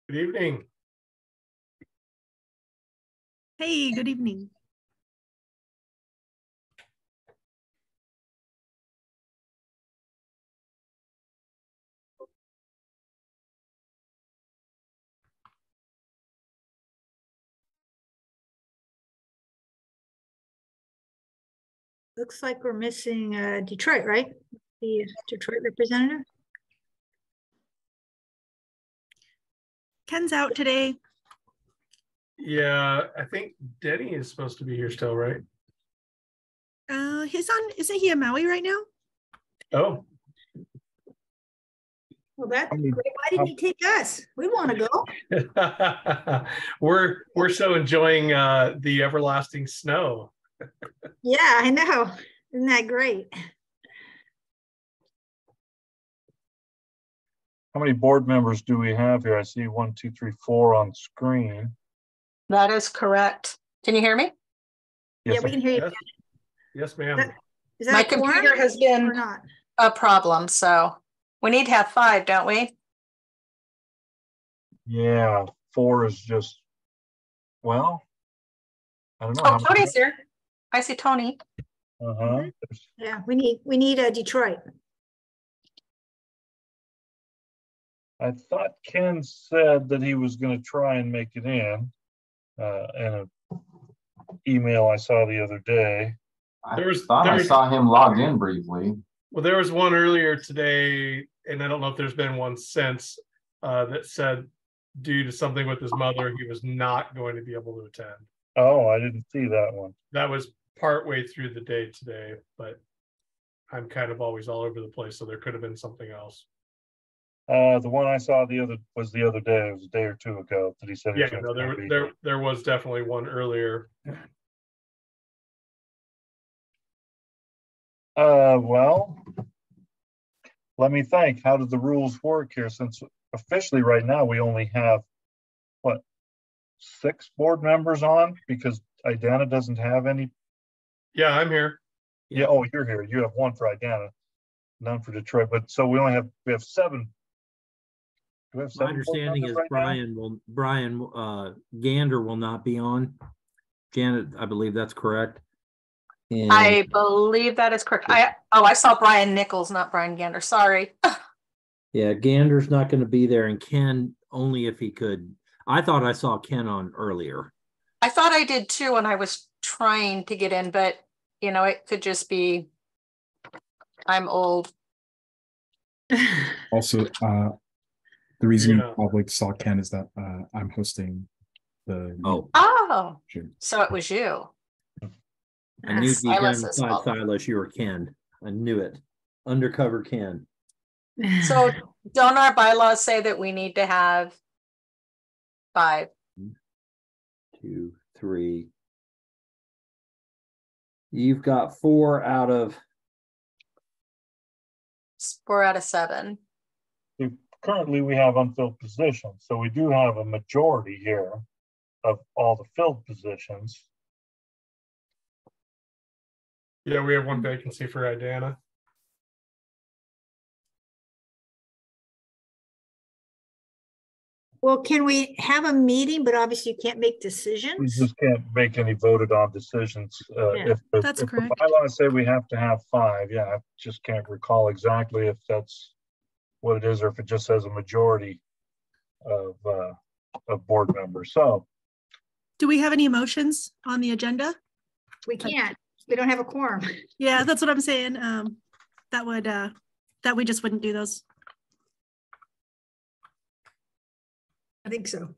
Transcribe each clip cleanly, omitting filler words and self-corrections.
Good evening. Hey, good evening. Looks like we're missing Detroit, right? The Detroit representative. Ken's out today. Yeah, I think Denny is supposed to be here still, right? Isn't he in Maui right now? Oh. Well, that's great. Why didn't he take us? We want to go. we're so enjoying the everlasting snow. Yeah, I know. Isn't that great? How many board members do we have here? I see 1, 2, 3, 4 on screen. That is correct. Can you hear me? Yes, yeah, we can hear you. Yes, yes ma'am. Is that my computer has been a problem, so we need to have 5, don't we? Yeah, 4 is just, well, I don't know. Oh, Tony's here. I see Tony. Yeah, we need a Detroit. I thought Ken said that he was going to try and make it in an email I saw the other day. I saw him log in briefly. Well, there was one earlier today, and I don't know if there's been one since that said due to something with his mother, he was not going to be able to attend. Oh, I didn't see that one. That was partway through the day today, but I'm kind of always all over the place, so there could have been something else. The one I saw the other day. It was a day or two ago that he said. Yeah, no, there was definitely one earlier. Well, let me think. How did the rules work here? Since officially right now we only have what 6 board members on because Idana doesn't have any. Yeah, I'm here. Yeah. Oh, you're here. You have 1 for Idana, none for Detroit. But so we have 7. Do we have 7? My understanding is right Brian Gander will not be on. Janet, I believe that's correct. And I believe that is correct. I saw Brian Nichols, not Brian Gander. Sorry. Yeah, Gander's not going to be there, and Ken only if he could. I thought I saw Ken on earlier. I thought I did too when I was trying to get in, but you know, it could just be I'm old. Also, the reason you probably saw Ken is that I'm hosting the. Oh, so it was you. I knew deep down inside Silas you were Ken. I knew it. Undercover Ken. So don't our bylaws say that we need to have 5? 1, 2, 3. You've got 4 out of 7. Currently, we have unfilled positions, so we do have a majority here of all the filled positions. Yeah, we have 1 vacancy for Idana. Well, can we have a meeting, but obviously you can't make decisions? We just can't make any voted on decisions. If the bylaws say we have to have 5, yeah, I just can't recall exactly if that's what it is or if it just says a majority of board members. So, do we have any motions on the agenda? We can't. We don't have a quorum. Yeah, that's what I'm saying. That we just wouldn't do those. I think so.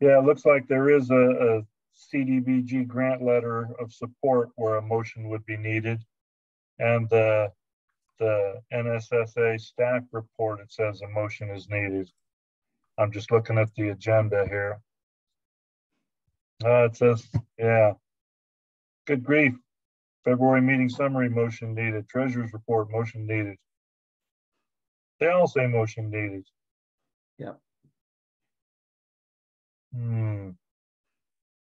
Yeah, it looks like there is a CDBG grant letter of support where a motion would be needed. And the NSSA staff report, it says a motion is needed. I'm just looking at the agenda here. It says, yeah, good grief. February meeting summary, motion needed. Treasurer's report, motion needed. They all say motion needed. Yeah.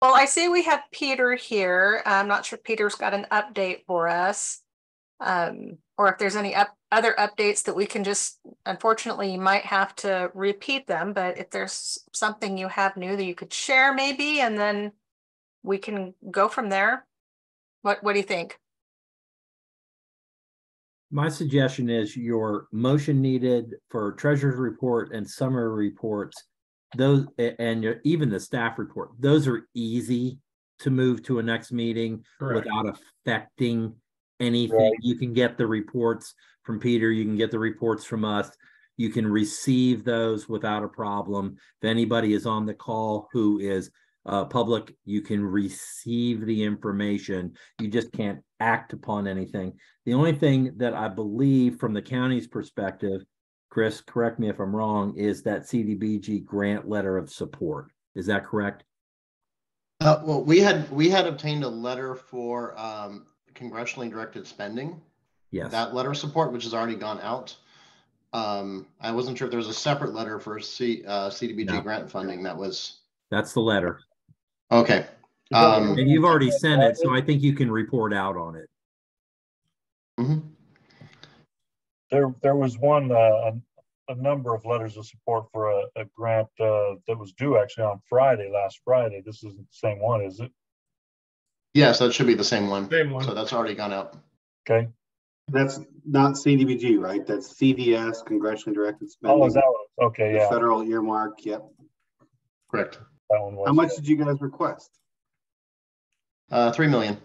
Well, I see we have Peter here. I'm not sure if Peter's got an update for us. or if there's any other updates that we can just, unfortunately, you might have to repeat them, but if there's something you have new that you could share maybe, and then we can go from there. What do you think? My suggestion is your motion needed for treasurer's report and summary reports, those, and even the staff report, those are easy to move to a next meeting. Correct. Without affecting anything. Right. You can get the reports from Peter, you can get the reports from us. You can receive those without a problem. If anybody is on the call who is public, you can receive the information. You just can't act upon anything. The only thing that I believe from the county's perspective, Chris, correct me if I'm wrong, is that CDBG grant letter of support. Is that correct? Well, we had obtained a letter for congressionally directed spending. Yes. That letter of support, which has already gone out. I wasn't sure if there was a separate letter for CDBG grant funding. That's the letter. Okay. And you've already sent it, so I think you can report out on it. Mm-hmm. There was one, a number of letters of support for a grant that was due actually on last Friday. This isn't the same one, is it? Yes, that should be the same one. Same one. So that's already gone out. Okay. That's not CDBG, right? That's CDS, Congressionally Directed Spending. Oh, is that one? Okay, the yeah. Federal earmark, yep. Correct. That one was. How much did you guys request? $3 million.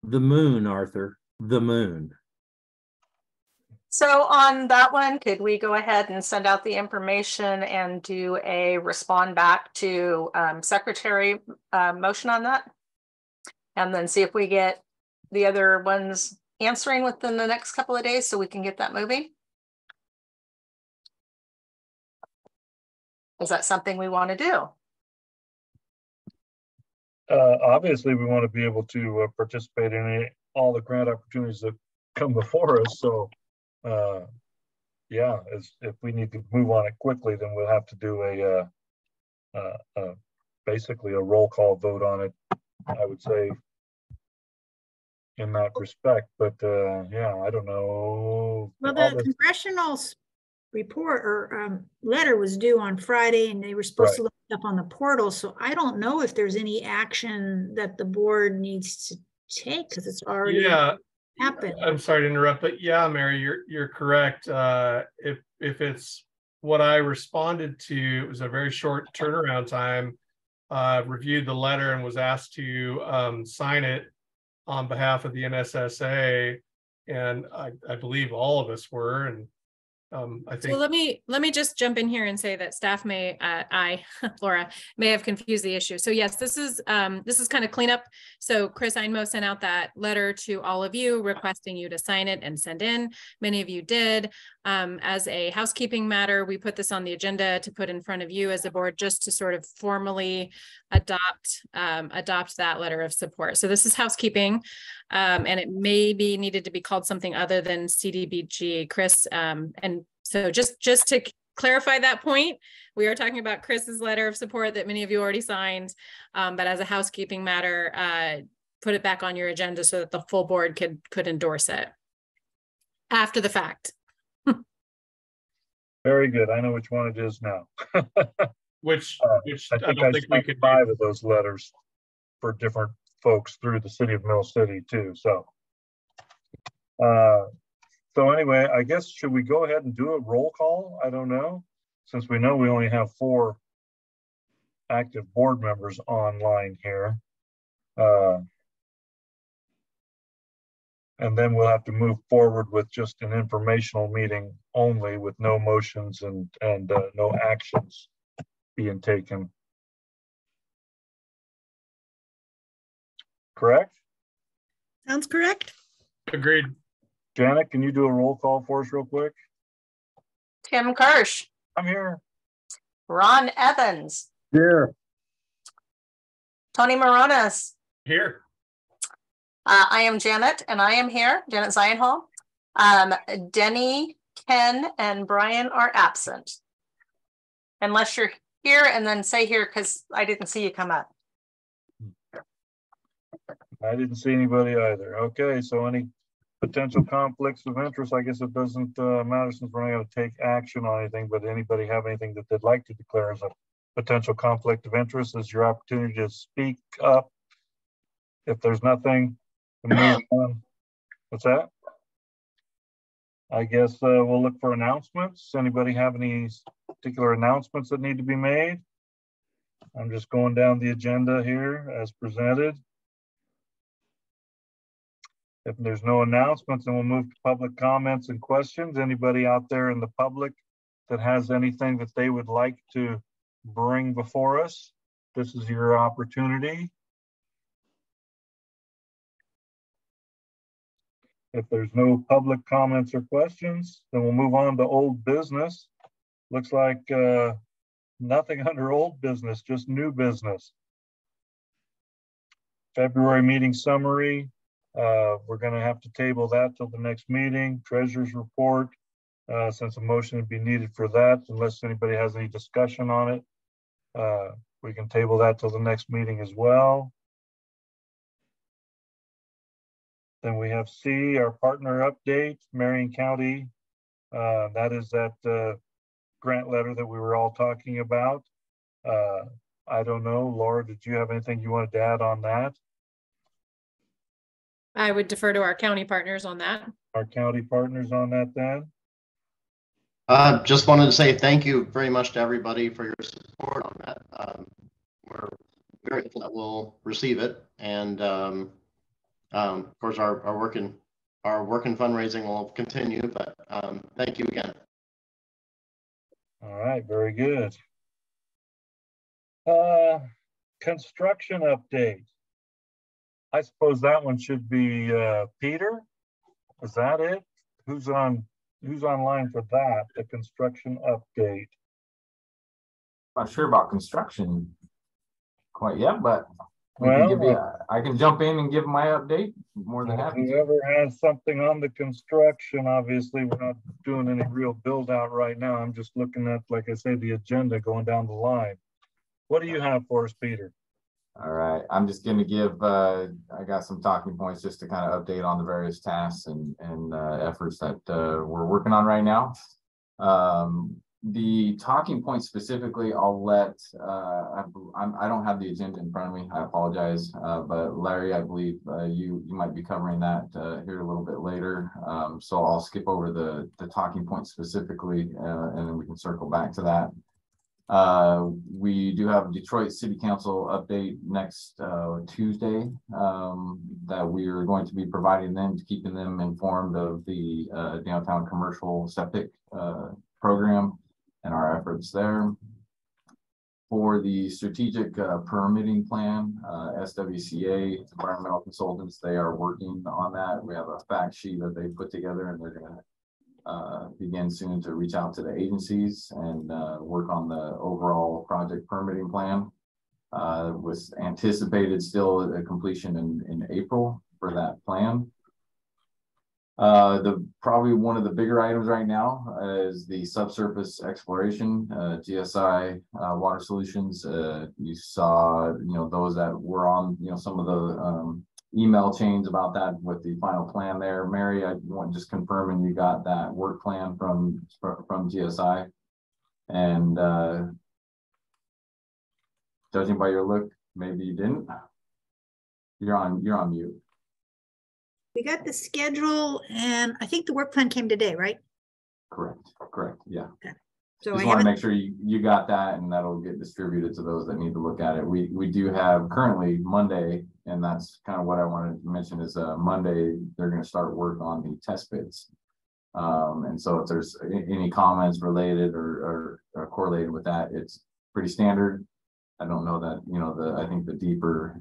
The moon, Arthur. The moon. So on that one, could we go ahead and send out the information and do a respond back to secretary motion on that? And then see if we get the other ones answering within the next couple of days so we can get that moving? Is that something we want to do? Obviously, we want to be able to participate in all the grant opportunities that come before us. So, yeah, if we need to move on it quickly, then we'll have to do basically a roll call vote on it, I would say, in that respect. But yeah, I don't know. Well, the congressional report or letter was due on Friday, and they were supposed to look it up on the portal. So I don't know if there's any action that the board needs to take because it's already happened. I'm sorry to interrupt, but yeah, Mary, you're correct. If it's what I responded to, it was a very short turnaround time. Reviewed the letter and was asked to sign it on behalf of the NSSA, and I believe all of us were. And I think. So let me just jump in here and say that staff may, Laura, may have confused the issue. So yes, this is kind of cleanup. So Chris Einmo sent out that letter to all of you requesting you to sign it and send in. Many of you did. As a housekeeping matter, we put this on the agenda to put in front of you as a board just to sort of formally adopt that letter of support. So this is housekeeping, and it maybe needed to be called something other than CDBG, Chris. And so just to clarify that point, we are talking about Chris's letter of support that many of you already signed, but as a housekeeping matter, put it back on your agenda so that the full board could endorse it after the fact. Very good. I know which one it is now. which I don't think we could 5 of those letters for different folks through the city of Mill City too. So, so anyway, I guess should we go ahead and do a roll call? I don't know, since we know we only have 4 active board members online here. And then we'll have to move forward with just an informational meeting only, with no motions and no actions being taken. Correct? Sounds correct. Agreed. Janet, can you do a roll call for us real quick? Tim Kirsch. I'm here. Ron Evans. Here. Tony Morones. Here. I am Janet, and I am here, Janet Zionhall. Denny, Ken, and Brian are absent. Unless you're here, and then say here, because I didn't see you come up. I didn't see anybody either. Okay, so any potential conflicts of interest? I guess it doesn't matter since we're not going to take action on anything, but anybody have anything that they'd like to declare as a potential conflict of interest? Is your opportunity to speak up. If there's nothing, to move on. What's that? I guess we'll look for announcements. Anybody have any particular announcements that need to be made? I'm just going down the agenda here as presented. If there's no announcements, then we'll move to public comments and questions. Anybody out there in the public that has anything that they would like to bring before us, this is your opportunity. If there's no public comments or questions, then we'll move on to old business. Looks like nothing under old business, just new business. February meeting summary. We're going to have to table that till the next meeting. Treasurer's report, since a motion would be needed for that, unless anybody has any discussion on it. We can table that till the next meeting as well. Then we have C, our partner update, Marion County. That is that grant letter that we were all talking about. I don't know, Laura, did you have anything you wanted to add on that? I would defer to our county partners on that. Our county partners on that then? Just wanted to say thank you very much to everybody for your support on that. We're very grateful that we'll receive it. And of course, our work and fundraising will continue, but thank you again. All right, very good. Construction update. I suppose that one should be Peter. Is that it? Who's online for that? The construction update. Not sure about construction quite yet, but I can jump in and give my update. More than happy. Whoever has something on the construction, obviously we're not doing any real build out right now. I'm just looking at, like I say, the agenda going down the line. What do you have for us, Peter? All right, I'm just going to give, I got some talking points just to kind of update on the various tasks and efforts that we're working on right now. The talking points specifically, I'll let, I don't have the agenda in front of me, I apologize, but Larry, I believe you might be covering that here a little bit later. So I'll skip over the talking points specifically, and then we can circle back to that. We do have a Detroit City Council update next Tuesday that we are going to be providing them, keeping them informed of the downtown commercial septic program and our efforts there. For the strategic permitting plan, SWCA, environmental consultants, they are working on that. We have a fact sheet that they put together, and they're going to begin soon to reach out to the agencies and work on the overall project permitting plan. Was anticipated still a completion in April for that plan. Probably one of the bigger items right now is the subsurface exploration, GSI Water Solutions. You saw, those that were on, some of the email chains about that with the final plan there. Mary, I want just confirming you got that work plan from GSI, and judging by your look, maybe you didn't. You're on mute. We got the schedule, and I think the work plan came today, right? Correct, yeah. Okay. So just want to make sure you got that, and that'll get distributed to those that need to look at it. We do have currently Monday, and that's kind of what I wanted to mention is Monday, they're going to start work on the test bits. And so if there's any comments related or correlated with that, it's pretty standard. I don't know that, I think the deeper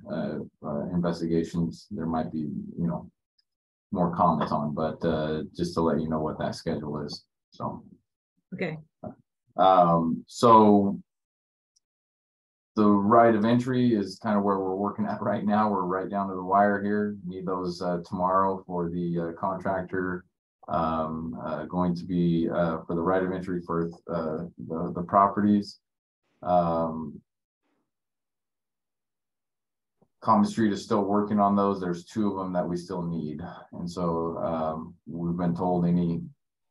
investigations, there might be, more comments on, but just to let you know what that schedule is. So, okay. So the right of entry is kind of where we're working at right now. We're right down to the wire here. Need those tomorrow for the contractor. Going to be for the right of entry for the properties. Common Street is still working on those. There's 2 of them that we still need. And so we've been told any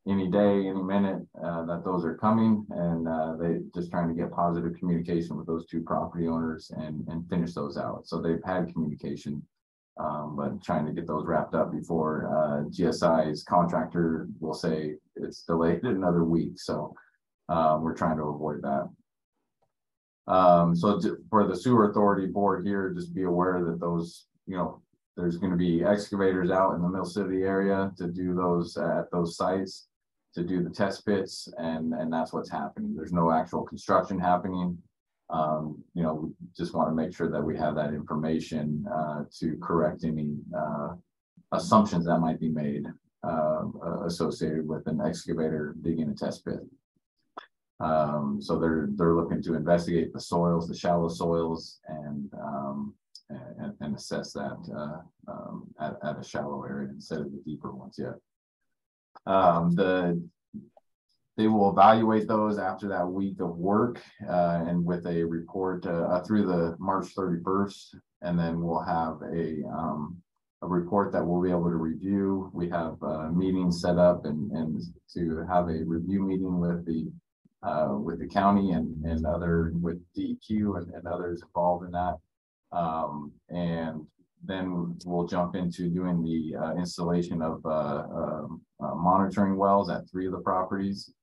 day, any minute that those are coming, and they just trying to get positive communication with those 2 property owners and finish those out. So they've had communication, but trying to get those wrapped up before GSI's contractor will say it's delayed another week. So we're trying to avoid that. So for the sewer authority board here, just be aware that those, there's going to be excavators out in the Mill City area to do those at those sites, to do the test pits, and that's what's happening. There's no actual construction happening. We just want to make sure that we have that information to correct any assumptions that might be made associated with an excavator digging a test pit. So they're looking to investigate the soils, the shallow soils, and assess that at a shallow area instead of the deeper ones yet. They will evaluate those after that week of work and with a report through the March 31st, and then we'll have a report that we'll be able to review. We have meetings set up and to have a review meeting with the county and other with DEQ and others involved in that. And then we'll jump into doing the installation of monitoring wells at 3 of the properties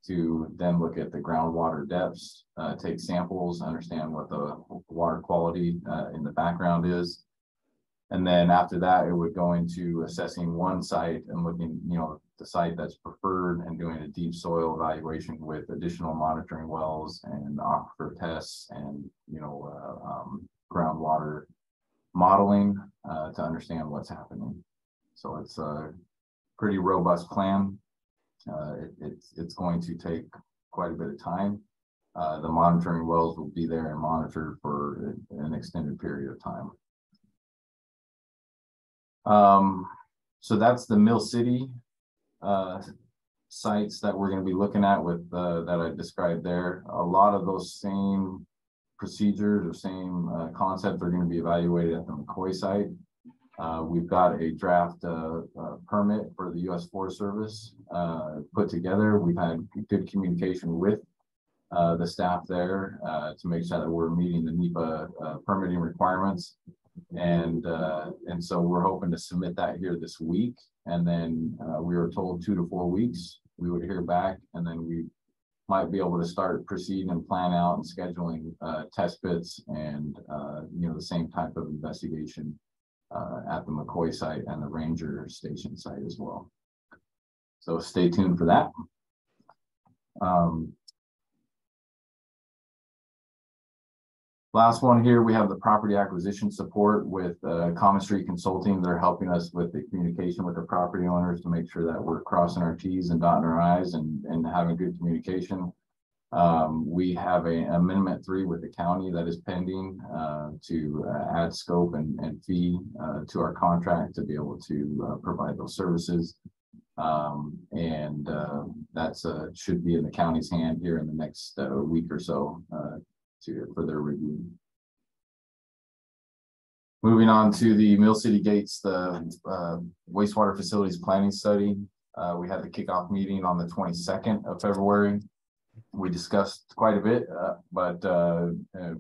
to then look at the groundwater depths, take samples, understand what the water quality in the background is. And then after that, it would go into assessing one site and looking, the site that's preferred and doing a deep soil evaluation with additional monitoring wells and aquifer tests and, groundwater modeling to understand what's happening. So it's a pretty robust plan. It's going to take quite a bit of time. The monitoring wells will be there and monitored for an extended period of time. So that's the Mill City sites that we're going to be looking at with that I described there. A lot of those same procedures or same concepts are going to be evaluated at the McCoy site. We've got a draft permit for the U.S. Forest Service put together. We've had good communication with the staff there to make sure that we're meeting the NEPA permitting requirements. And so we're hoping to submit that here this week. And then we were told 2 to 4 weeks we would hear back, and then we might be able to start proceeding and plan out and scheduling test pits and the same type of investigation at the McCoy site and the Ranger Station site as well. So stay tuned for that. Last one here, we have the property acquisition support with Common Street Consulting. They're helping us with the communication with the property owners to make sure that we're crossing our T's and dotting our I's and having good communication. We have an amendment 3 with the county that is pending to add scope and fee to our contract to be able to provide those services. That's should be in the county's hand here in the next week or so for their review. Moving on to the Mill City Gates, the wastewater facilities planning study. We had the kickoff meeting on the 22nd of February. We discussed quite a bit, but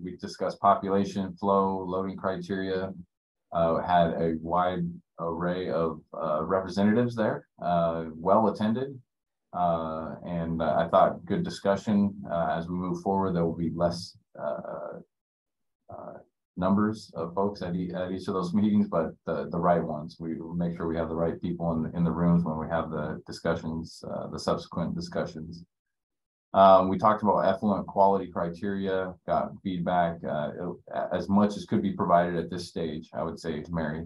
we discussed population, flow, loading criteria, had a wide array of representatives there, well attended. And I thought good discussion. As we move forward, there will be less numbers of folks at each of those meetings, but the right ones. We will make sure we have the right people in the rooms when we have the discussions, the subsequent discussions. We talked about effluent quality criteria, got feedback as much as could be provided at this stage, I would say, Mary,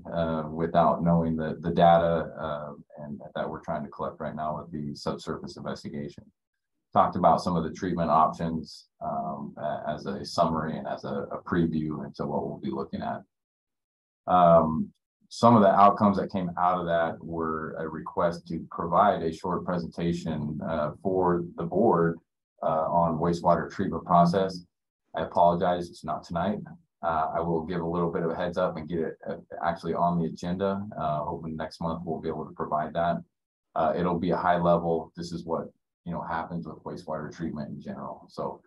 without knowing the data and that we're trying to collect right now with the subsurface investigation. Talked about some of the treatment options as a summary and as a preview into what we'll be looking at. Some of the outcomes that came out of that were a request to provide a short presentation for the board on wastewater treatment process. I apologize, it's not tonight. I will give a little bit of a heads up and get it actually on the agenda. Hoping next month we'll be able to provide that. It'll be a high level. This is what happens with wastewater treatment in general. So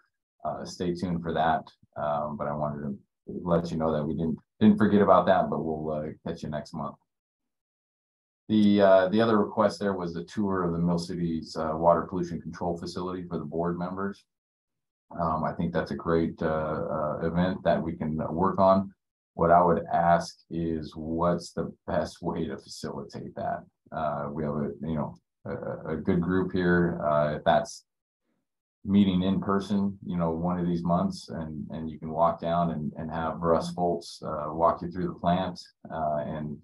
stay tuned for that. But I wanted to let you know that we didn't forget about that, but we'll catch you next month. The other request there was a tour of the Mill City's water pollution control facility for the board members. I think that's a great event that we can work on. What I would ask is, what's the best way to facilitate that? We have a good group here. If that's meeting in person, one of these months, and you can walk down and have Russ Foltz walk you through the plant and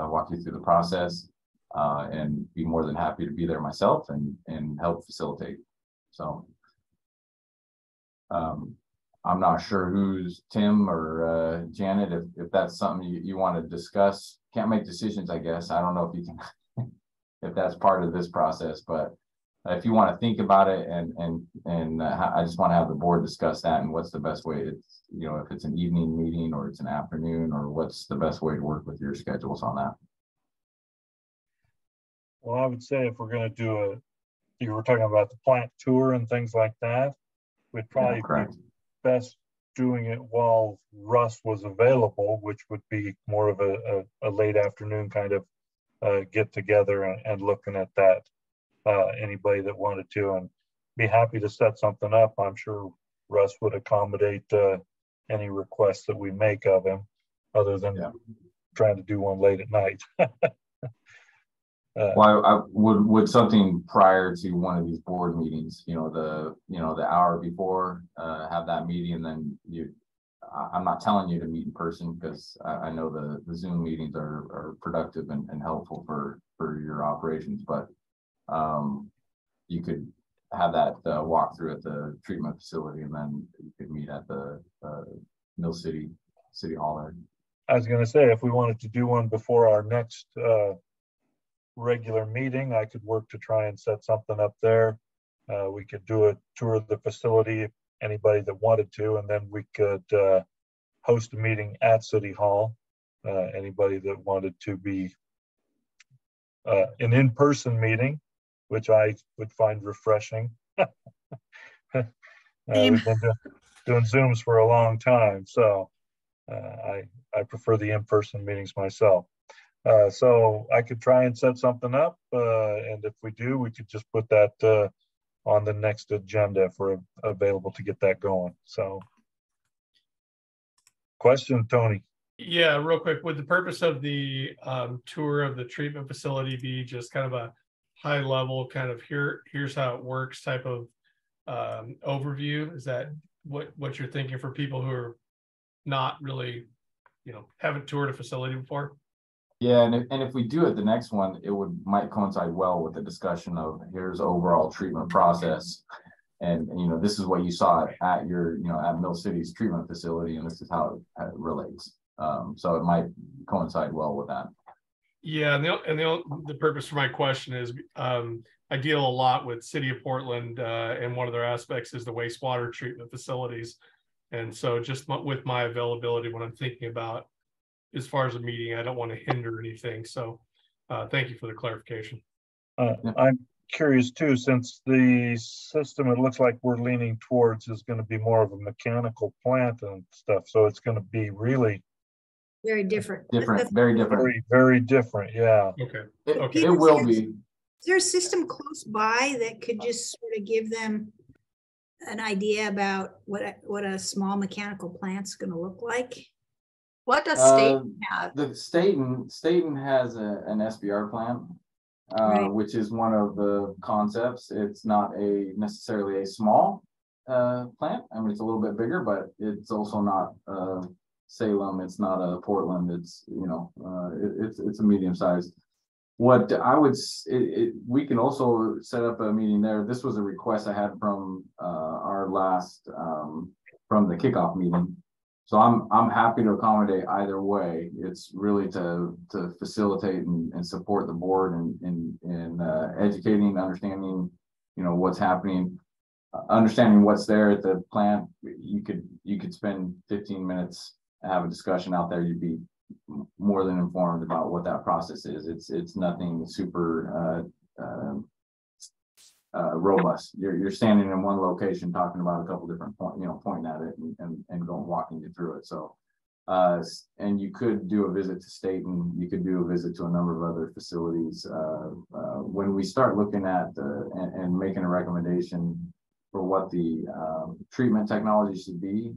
walk you through the process, and be more than happy to be there myself and help facilitate. So I'm not sure who's Tim or Janet, if that's something you want to discuss. Can't make decisions, I guess. I don't know if you can, if that's part of this process, but if you want to think about it, and I just want to have the board discuss that and what's the best way. It's if it's an evening meeting or it's an afternoon, or what's the best way to work with your schedules on that. Well, I would say if we're going to do you were talking about the plant tour and things like that, we'd probably be best doing it while Russ was available, which would be more of a late afternoon kind of get together and looking at that. Anybody that wanted to, and be happy to set something up. I'm sure Russ would accommodate any requests that we make of him, other than trying to do one late at night. Well, I would something prior to one of these board meetings, the hour before, have that meeting, and then I'm not telling you to meet in person, because I know the Zoom meetings are productive and helpful for your operations, but you could have that walkthrough at the treatment facility, and then you could meet at the Mill City Hall there. I was going to say, if we wanted to do one before our next regular meeting, I could work to try and set something up there. We could do a tour of the facility, anybody that wanted to, and then we could host a meeting at City Hall. Anybody that wanted to be an in-person meeting, which I would find refreshing. We've been doing Zooms for a long time, so I prefer the in-person meetings myself. So I could try and set something up, and if we do, we could just put that on the next agenda if we're available to get that going. So, question, Tony? Yeah, real quick. Would the purpose of the tour of the treatment facility be just kind of a high level kind of here's how it works type of overview? Is that what you're thinking for people who are not really, haven't toured a facility before? Yeah, and if we do it, the next one, it might coincide well with the discussion of here's overall treatment process, and this is what you saw at your at Mill City's treatment facility, and this is how it relates. So it might coincide well with that. Yeah, and the purpose for my question is I deal a lot with City of Portland, and one of their aspects is the wastewater treatment facilities, and so just with my availability when I'm thinking about as far as a meeting, I don't want to hinder anything. So thank you for the clarification. I'm curious too, since the system it looks like we're leaning towards is going to be more of a mechanical plant and stuff, so it's going to be really very different. Very different. Very different. Yeah. Okay. It will be. Is there a system close by that could just sort of give them an idea about what a small mechanical plant's going to look like? What does Staten have? The Staten has an SBR plant, right, which is one of the concepts. It's not necessarily a small plant. I mean, it's a little bit bigger, but it's also not Salem. It's not a Portland. It's it's a medium sized. What I would we can also set up a meeting there. This was a request I had from our last from the kickoff meeting. So I'm happy to accommodate either way. It's really to facilitate and support the board in educating, understanding, what's happening, understanding what's there at the plant. You could spend 15 minutes have a discussion out there, you'd be more than informed about what that process is. It's nothing super robust. You're standing in one location talking about a couple different pointing at it and going walking you through it. So and you could do a visit to Staten, you could do a visit to a number of other facilities. When we start looking at and making a recommendation for what the treatment technology should be,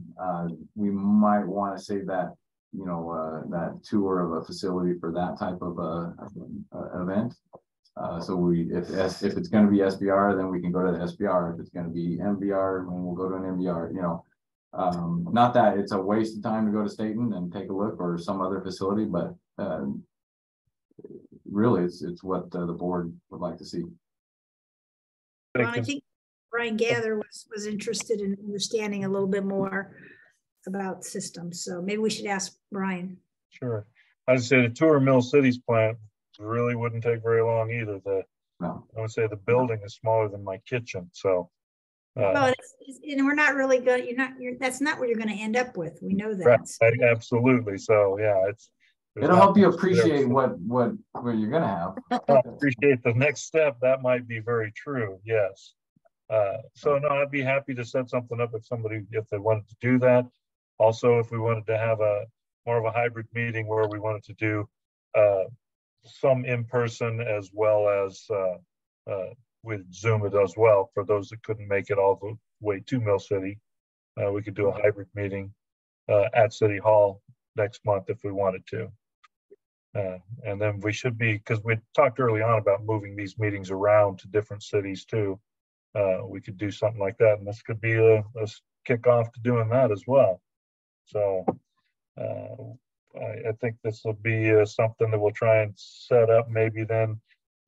we might want to save that, that tour of a facility for that type of event. So if it's going to be SBR, then we can go to the SBR. If it's going to be MBR, then we'll go to an MBR. Not that it's a waste of time to go to Staten and take a look or some other facility, but really it's what the board would like to see. Well, I think Brian Gather was interested in understanding a little bit more about systems, so maybe we should ask Brian. Sure. I'd say the tour of Mill City's plant really wouldn't take very long either. I would say the building is smaller than my kitchen, so. Well, and we're not really good. That's not what you're going to end up with. We know that. Right, absolutely. So yeah, it'll help you appreciate what you're going to have. Appreciate the next step. That might be very true. Yes. So no, I'd be happy to set something up if they wanted to do that. Also, if we wanted to have more of a hybrid meeting where we wanted to do some in person as well as with Zoom it as well for those that couldn't make it all the way to Mill City. We could do a hybrid meeting at City Hall next month if we wanted to. And then we should be, because we talked early on about moving these meetings around to different cities too. We could do something like that, and this could be a kickoff to doing that as well. So I think this will be something that we'll try and set up maybe then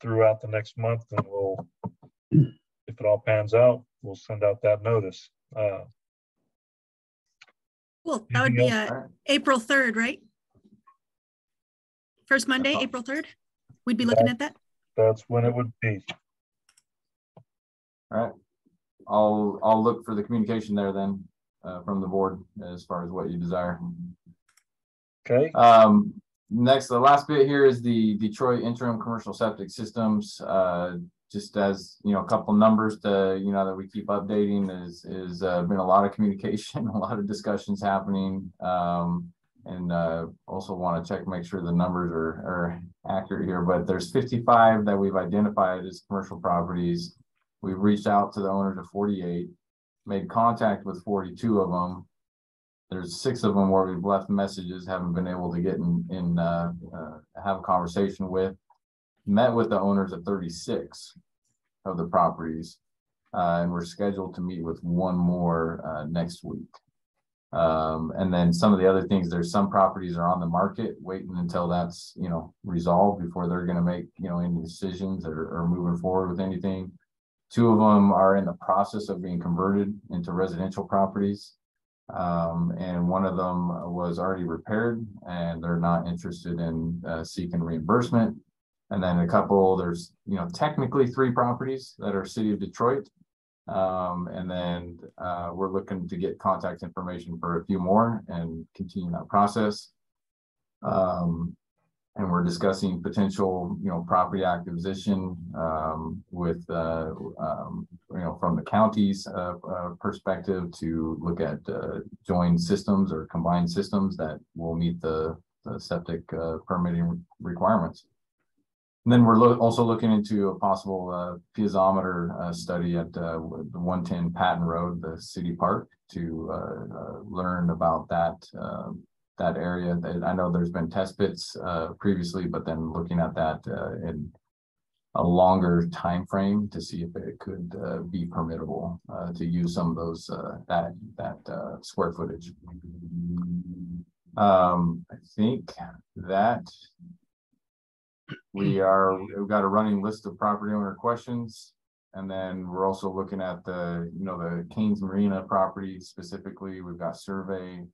throughout the next month, and we'll, if it all pans out, we'll send out that notice. Cool. That would be April 3rd, right? First Monday, April 3rd. We'd be looking at that. That's when it would be. All right. I'll look for the communication there then from the board as far as what you desire. Okay. Next, the last bit here is the Detroit interim commercial septic systems. Just as a couple numbers to that we keep updating is been a lot of communication, a lot of discussions happening, and also want to make sure the numbers are accurate here. But there's 55 that we've identified as commercial properties. We've reached out to the owners of 48, made contact with 42 of them. There's 6 of them where we've left messages, haven't been able to get have a conversation with. Met with the owners of 36 of the properties, and we're scheduled to meet with one more next week. And then some of the other things, there's some properties are on the market waiting until that's resolved before they're going to make any decisions or moving forward with anything. 2 of them are in the process of being converted into residential properties. And one of them was already repaired and they're not interested in seeking reimbursement. And then a couple, there's technically 3 properties that are City of Detroit. And then we're looking to get contact information for a few more and continue that process. And we're discussing potential property acquisition with from the county's perspective to look at joint systems or combined systems that will meet the septic permitting requirements. And then we're also looking into a possible piezometer study at the 110 Patton Road, the city park, to learn about that area. I know there's been test pits previously, but then looking at that in a longer time frame to see if it could be permittable to use some of those that square footage. I think that we've got a running list of property owner questions, and then we're also looking at the the Canes Marina property specifically. We've got survey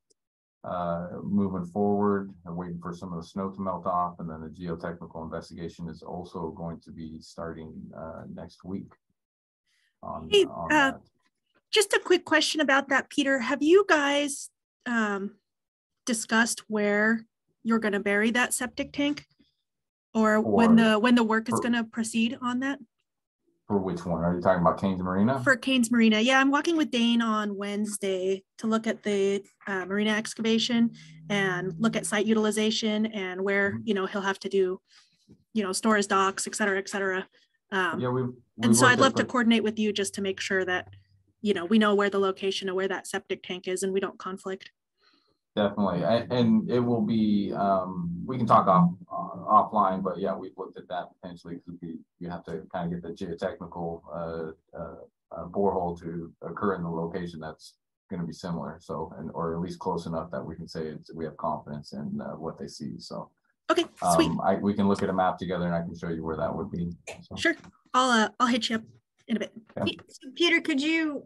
moving forward. I'm waiting for some of the snow to melt off, and then the geotechnical investigation is also going to be starting next week. Hey, just a quick question about that, Peter. Have you guys discussed where you're going to bury that septic tank, or when the work is going to proceed on that? For which one? Are you talking about Canes Marina? For Canes Marina. Yeah, I'm walking with Dane on Wednesday to look at the marina excavation and look at site utilization and where, you know, he'll have to do, you know, store his docks, et cetera, et cetera. Yeah, and so I'd love to coordinate with you just to make sure that, you know, we know where the location of where that septic tank is and we don't conflict. Definitely, and it will be, we can talk offline, but yeah, we've looked at that potentially because you have to kind of get the geotechnical borehole to occur in the location that's going to be similar, so, or at least close enough that we can say we have confidence in what they see. So okay, sweet. We can look at a map together and I can show you where that would be. So. Sure, I'll hit you up in a bit. Okay. So Peter, could you,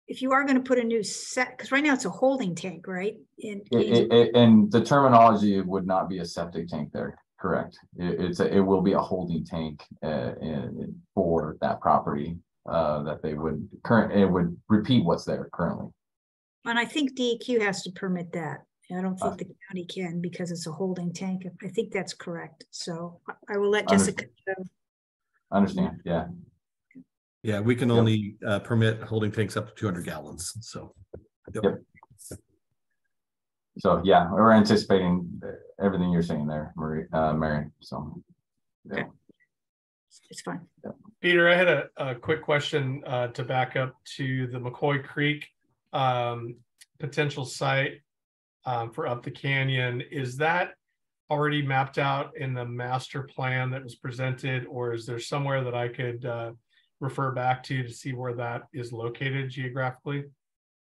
if you are going to put a new set, because right now it's a holding tank, right? And the terminology would not be a septic tank there, correct? It will be a holding tank for that property that they would it would repeat what's there currently. And I think DEQ has to permit that. I don't think the county can because it's a holding tank. I think that's correct. So I will let Jessica know. Understand, yeah. Yeah, we can only permit holding tanks up to 200 gallons. So, yep. So yeah, we're anticipating everything you're saying there, Mary. So, yeah. Okay. It's fine. Yeah. Peter, I had a quick question to back up to the McCoy Creek potential site for up the canyon. Is that already mapped out in the master plan that was presented, or is there somewhere that I could refer back to see where that is located geographically?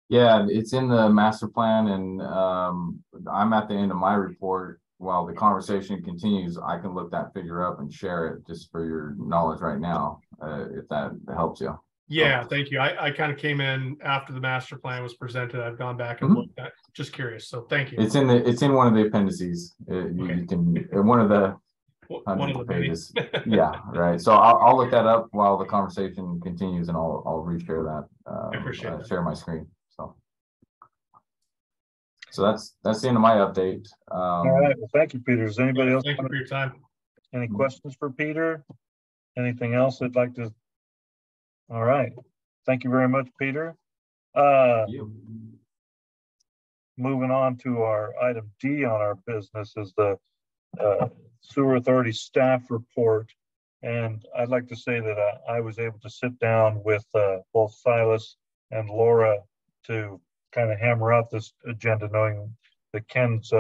Yeah, it's in the master plan, and I'm at the end of my report. While the conversation continues, I can look that figure up and share it just for your knowledge right now, if that helps you. Yeah, thank you. I kind of came in after the master plan was presented. I've gone back and looked at, just curious. So thank you. It's in one of the appendices. You can one of the pages. Yeah, right. So I'll look that up while the conversation continues, and I'll reshare that. I appreciate that. Share my screen. So that's the end of my update. All right. Well, thank you, Peter. Does anybody else? Thank you for your time. Any questions for Peter? Anything else they'd like to? All right. Thank you very much, Peter. Moving on to our item D on our business is the Sewer Authority staff report. And I'd like to say that I was able to sit down with both Silas and Laura to kind of hammer out this agenda, knowing that Ken's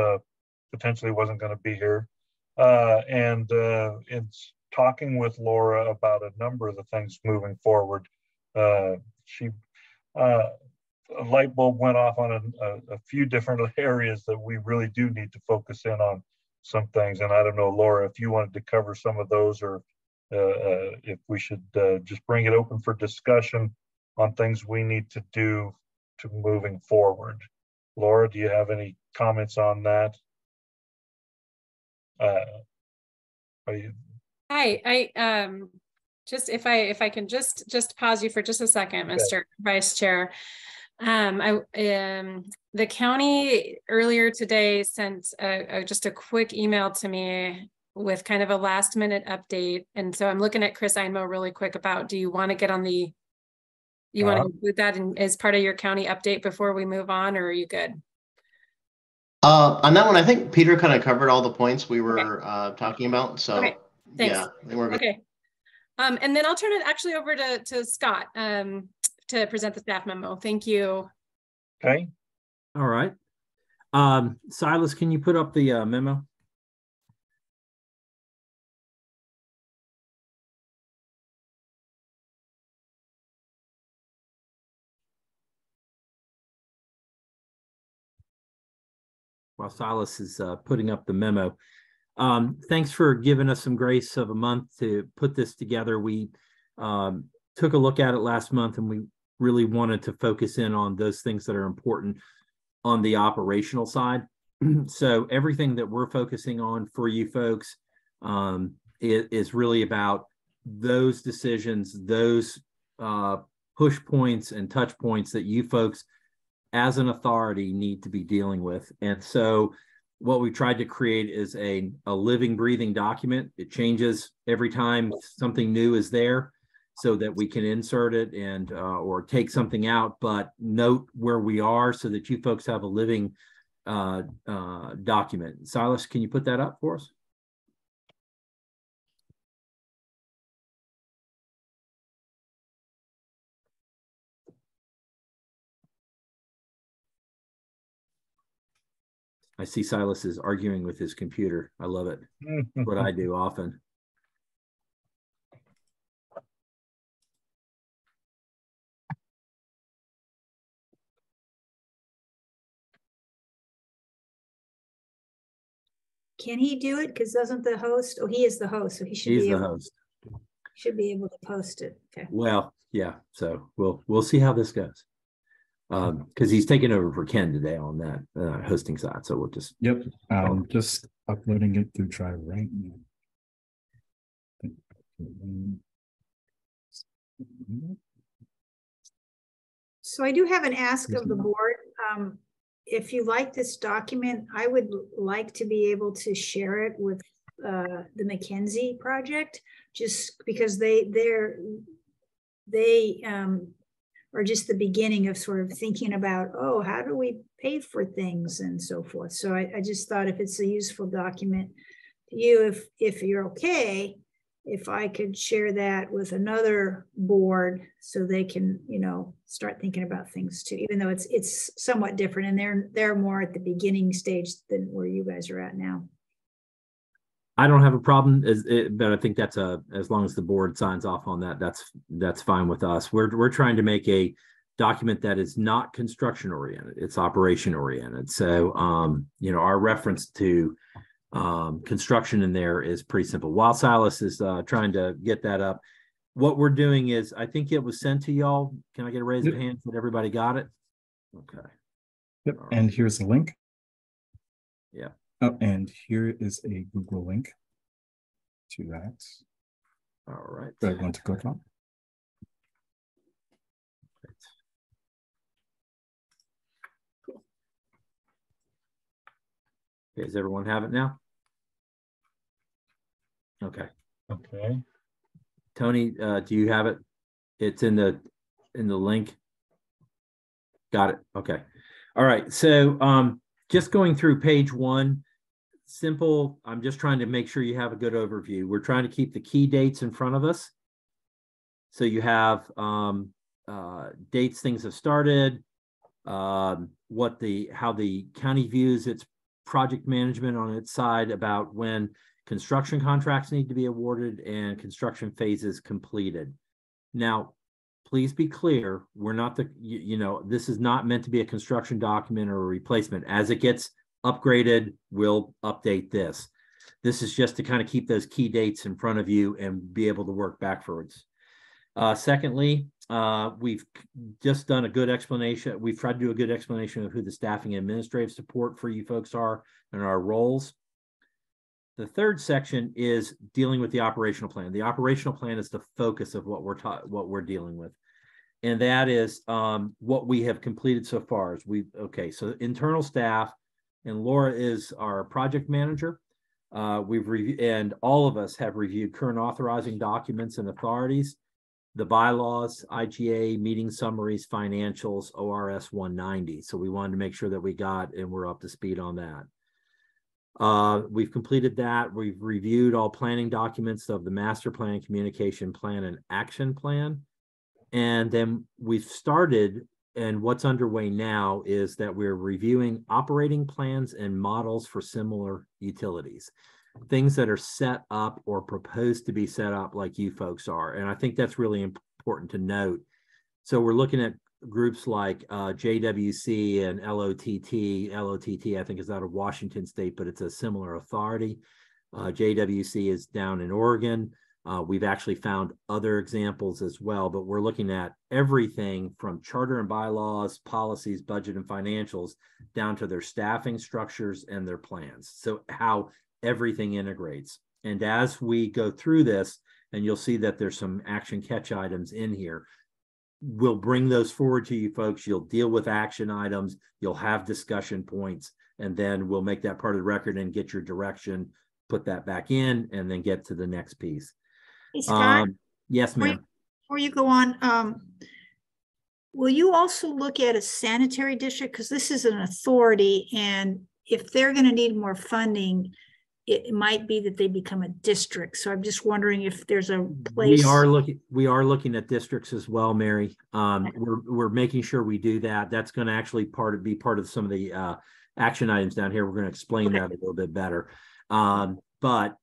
potentially wasn't going to be here. And it's talking with Laura about a number of the things moving forward. A light bulb went off on a few different areas that we really do need to focus in on some things. And I don't know, Laura, if you wanted to cover some of those, or if we should just bring it open for discussion on things we need to do to moving forward. Laura, do you have any comments on that? Hi, I just if I can just pause you for just a second, Mr. Vice Chair. The county earlier today sent just a quick email to me with kind of a last minute update, and so I'm looking at Chris Einmo really quick about, do you want to get on the, you want to include that as part of your county update before we move on, or are you good? On that one, I think Peter kind of covered all the points we were talking about. So thanks. Yeah, I think we're good. Okay. And then I'll turn it actually over to Scott to present the staff memo. Thank you. Okay. All right. Silas, can you put up the memo? While Silas is putting up the memo. Thanks for giving us some grace of a month to put this together. We took a look at it last month, and we really wanted to focus in on those things that are important on the operational side. So everything that we're focusing on for you folks is really about those decisions, those push points and touch points that you folks as an authority need to be dealing with. And so what we tried to create is a living, breathing document. It changes every time something new is there, so that we can insert it and or take something out, but note where we are so that you folks have a living document. Silas, can you put that up for us? I see Silas is arguing with his computer. I love it. What I do often. Can he do it? Because doesn't the host, oh, he is the host, so he should He's be the able, host. should be able to post it. Okay. Well, yeah. So we'll see how this goes. Because he's taking over for Ken today on that hosting side. So we'll just just uploading it through Drive right now. So I do have an ask of the board. If you like this document, I would like to be able to share it with the McKinsey project, just because they are just the beginning of sort of thinking about, oh, how do we pay for things and so forth. So I just thought if it's a useful document to you, if you're okay, if I could share that with another board so they can, you know, start thinking about things too, even though it's somewhat different and they're more at the beginning stage than where you guys are at now. I don't have a problem, but I think that's as long as the board signs off on that, that's fine with us. We're trying to make a document that is not construction oriented; it's operation oriented. So, you know, our reference to construction in there is pretty simple. While Silas is trying to get that up, what we're doing is, I think it was sent to y'all. Can I get a raise of hands that everybody got it? Okay. Yep. Right. And here's the link. Yeah. Oh, and here is a Google link to that. All right. That I want to click on. Cool. Okay, does everyone have it now? Okay. Okay. Tony, do you have it? It's in the link. Got it. Okay. All right. So just going through page 1. Simple. I'm just trying to make sure you have a good overview. We're trying to keep the key dates in front of us. So you have dates things have started, how the county views its project management on its side about when construction contracts need to be awarded and construction phases completed. Now, please be clear, we're not this is not meant to be a construction document or a replacement. As it gets upgraded, we'll update this. This is just to kind of keep those key dates in front of you and be able to work backwards. Secondly, we've just done a good explanation. We've tried to do a good explanation of who the staffing and administrative support for you folks are and our roles. The third section is dealing with the operational plan. The operational plan is the focus of what we're dealing with. And that is what we have completed so far. So internal staff, and Laura is our project manager. We've reviewed, and all of us have reviewed current authorizing documents and authorities, the bylaws, IGA, meeting summaries, financials, ORS 190. So we wanted to make sure that we got and we're up to speed on that. We've completed that. We've reviewed all planning documents of the master plan, communication plan, and action plan. And then we've started, and what's underway now is that we're reviewing operating plans and models for similar utilities, things that are set up or proposed to be set up like you folks are. And I think that's really important to note. So we're looking at groups like JWC and LOTT. LOTT, I think, is out of Washington State, but it's a similar authority. JWC is down in Oregon. We've actually found other examples as well, but we're looking at everything from charter and bylaws, policies, budget and financials, down to their staffing structures and their plans. So how everything integrates. And as we go through this, and you'll see that there's some action catch items in here, we'll bring those forward to you folks. You'll deal with action items. You'll have discussion points, and then we'll make that part of the record and get your direction, put that back in, and then get to the next piece. Hey, Scott, yes, ma'am. Before you go on, will you also look at a sanitary district? Because this is an authority, and if they're going to need more funding, it might be that they become a district. So I'm just wondering if there's a place. We are looking at districts as well, Mary. We're making sure we do that. That's going to actually be part of some of the action items down here. We're going to explain that a little bit better. But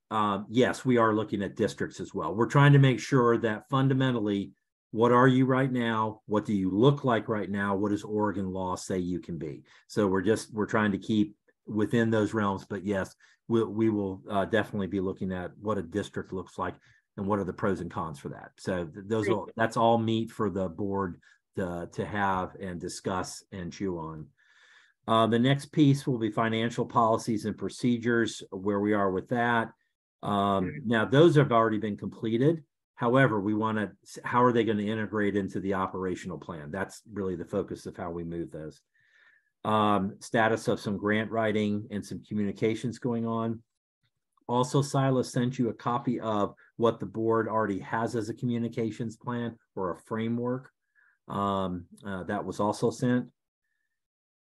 yes, we are looking at districts as well. We're trying to make sure that fundamentally, what are you right now? What do you look like right now? What does Oregon law say you can be? So we're trying to keep within those realms. But yes, we will definitely be looking at what a district looks like and what are the pros and cons for that. So that's all meat for the board to have and discuss and chew on. The next piece will be financial policies and procedures, where we are with that. Now, those have already been completed. However, we want to, how are they going to integrate into the operational plan? That's really the focus of how we move those. Status of some grant writing and some communications going on. Also, Silas sent you a copy of what the board already has as a communications plan or a framework. That was also sent.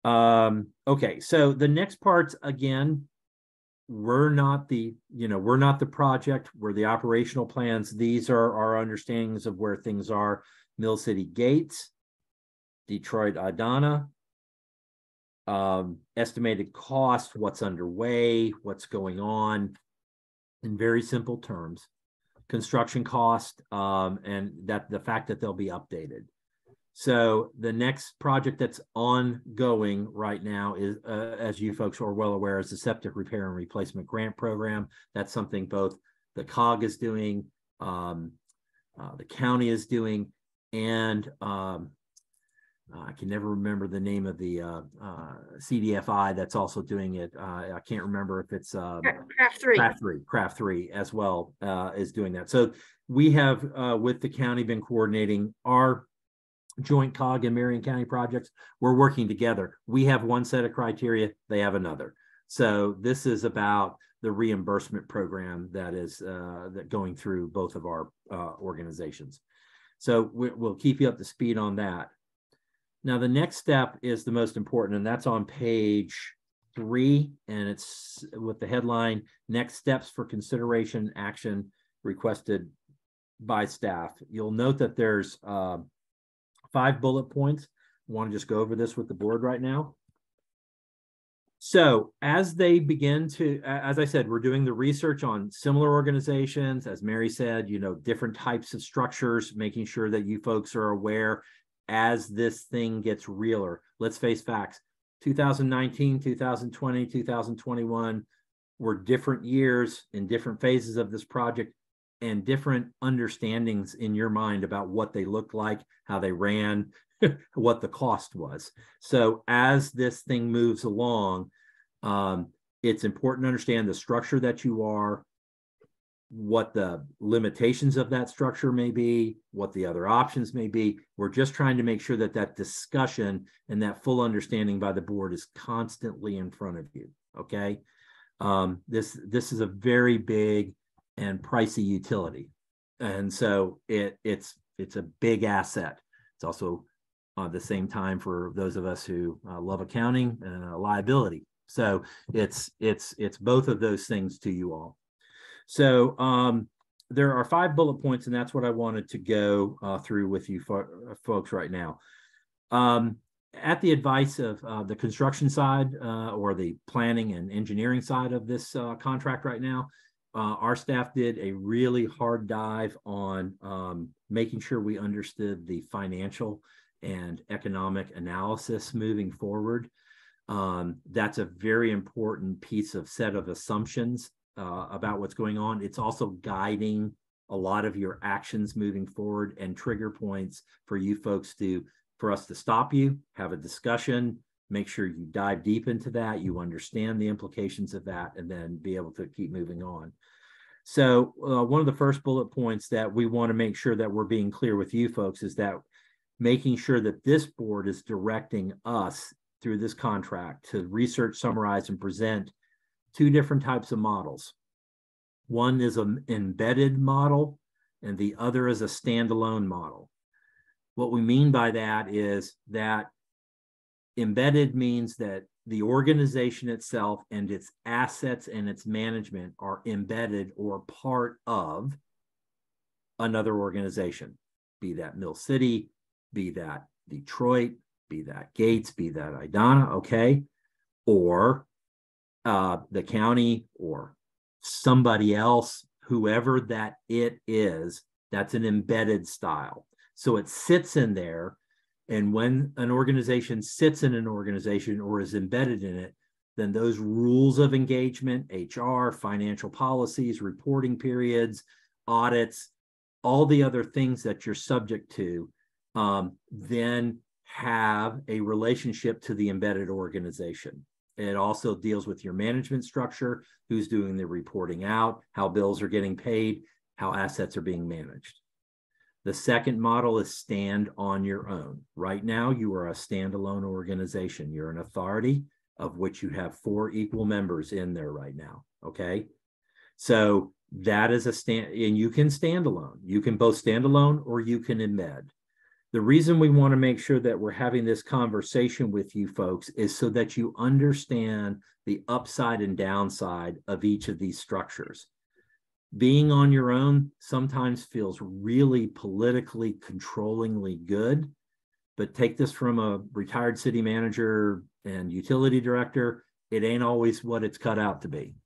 Okay, so the next part, again, we're not the project, we're the operational plans. These are our understandings of where things are. Mill City Gates, Detroit Idana, estimated cost, what's underway, what's going on in very simple terms, construction cost, and that the fact that they'll be updated. So the next project that's ongoing right now is, as you folks are well aware, is the septic repair and replacement grant program. That's something both the COG is doing, the county is doing, and I can never remember the name of the CDFI that's also doing it. I can't remember if it's Craft 3 as well is doing that. So we have with the county been coordinating our joint COG and Marion County projects. We're working together. We have one set of criteria, they have another. So this is about the reimbursement program that is that going through both of our organizations. So we'll keep you up to speed on that. Now, the next step is the most important, and that's on page 3, and it's with the headline, Next Steps for Consideration Action Requested by Staff. You'll note that there's 5 bullet points. I want to just go over this with the board right now. So as they begin to, as I said, we're doing the research on similar organizations, as Mary said, different types of structures, making sure that you folks are aware as this thing gets realer. Let's face facts. 2019, 2020, 2021 were different years in different phases of this project and different understandings in your mind about what they looked like, how they ran, what the cost was. So as this thing moves along, it's important to understand the structure that you are, what the limitations of that structure may be, what the other options may be. We're just trying to make sure that that discussion and that full understanding by the board is constantly in front of you, okay? This is a very big and pricey utility. And so it's a big asset. It's also at the same time, for those of us who love accounting, liability. So it's both of those things to you all. So there are 5 bullet points, and that's what I wanted to go through with you folks right now. At the advice of the construction side or the planning and engineering side of this contract right now, our staff did a really hard dive on making sure we understood the financial and economic analysis moving forward. That's a very important piece of set of assumptions about what's going on. It's also guiding a lot of your actions moving forward and trigger points for you folks for us to stop you, have a discussion, make sure you dive deep into that, you understand the implications of that, and then be able to keep moving on. So one of the first bullet points that we want to make sure that we're being clear with you folks is that making sure that this board is directing us through this contract to research, summarize, and present two different types of models. One is an embedded model, and the other is a standalone model. What we mean by that is that embedded means that the organization itself and its assets and its management are embedded or part of another organization, be that Mill City, be that Detroit, be that Gates, be that Idana, okay? Or the county or somebody else, whoever that it is, that's an embedded style. So it sits in there. And when an organization sits in an organization or is embedded in it, then those rules of engagement, HR, financial policies, reporting periods, audits, all the other things that you're subject to, then have a relationship to the embedded organization. It also deals with your management structure, who's doing the reporting out, how bills are getting paid, how assets are being managed. The second model is stand on your own. Right now, you are a standalone organization. You're an authority of which you have 4 equal members in there right now, okay? So that is a stand, and you can stand alone. You can both stand alone or you can embed. The reason we want to make sure that we're having this conversation with you folks is so that you understand the upside and downside of each of these structures. Being on your own sometimes feels really politically controllingly good, but take this from a retired city manager and utility director, it ain't always what it's cut out to be.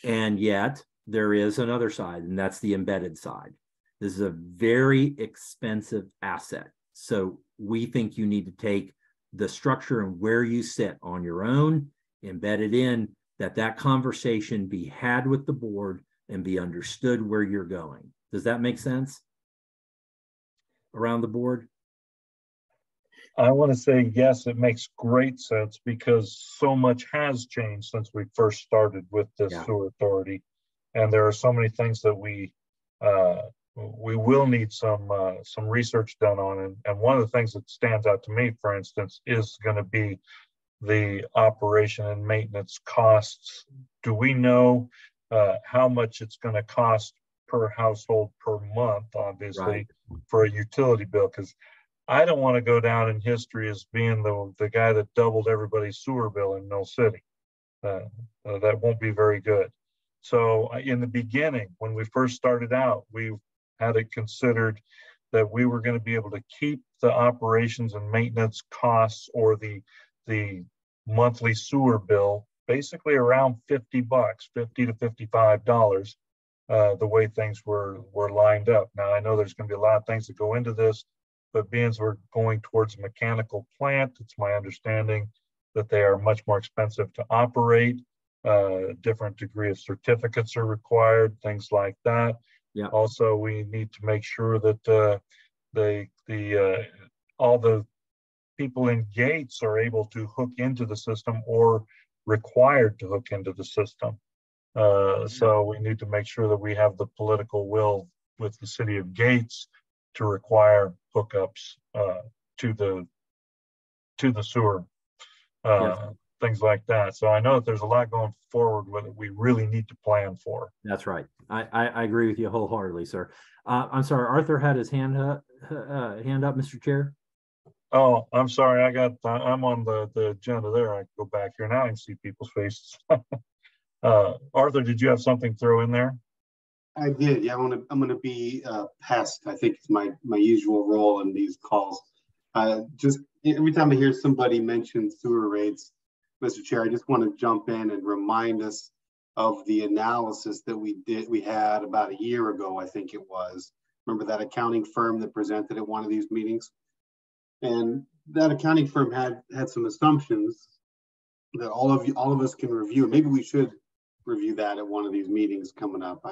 And yet there is another side, and that's the embedded side. This is a very expensive asset. So we think you need to take the structure and where you sit on your own, embedded in, that conversation be had with the board and be understood where you're going. Does that make sense around the board? I want to say yes, it makes great sense because so much has changed since we first started with this sewer authority. And there are so many things that we will need some research done on. And one of the things that stands out to me, for instance, is going to be the operation and maintenance costs. Do we know how much it's going to cost per household per month, obviously, for a utility bill? Because I don't want to go down in history as being the guy that doubled everybody's sewer bill in Mill City. That won't be very good. So in the beginning, when we first started out, we had it considered that we were going to be able to keep the operations and maintenance costs or the monthly sewer bill basically around $50, $50 to $55, the way things were lined up. Now I know there's going to be a lot of things that go into this, but being as we're going towards a mechanical plant, it's my understanding that they are much more expensive to operate. Different degree of certificates are required, things like that. Yeah. Also, we need to make sure that all the people in Gates are able to hook into the system or required to hook into the system. So we need to make sure that we have the political will with the city of Gates to require hookups to the sewer, things like that. So I know that there's a lot going forward with it we really need to plan for. That's right. I agree with you wholeheartedly, sir. I'm sorry, Arthur had his hand up, Mr. Chair. Oh, I'm sorry. I'm on the agenda there. I can go back here now and see people's faces. Arthur, did you have something to throw in there? I did. Yeah, I'm gonna be pest. I think it's my usual role in these calls. Just every time I hear somebody mention sewer rates, Mr. Chair, I just want to jump in and remind us of the analysis that we had about a year ago, I think it was. Remember that accounting firm that presented at one of these meetings? And that accounting firm had some assumptions that all of us can review. Maybe we should review that at one of these meetings coming up.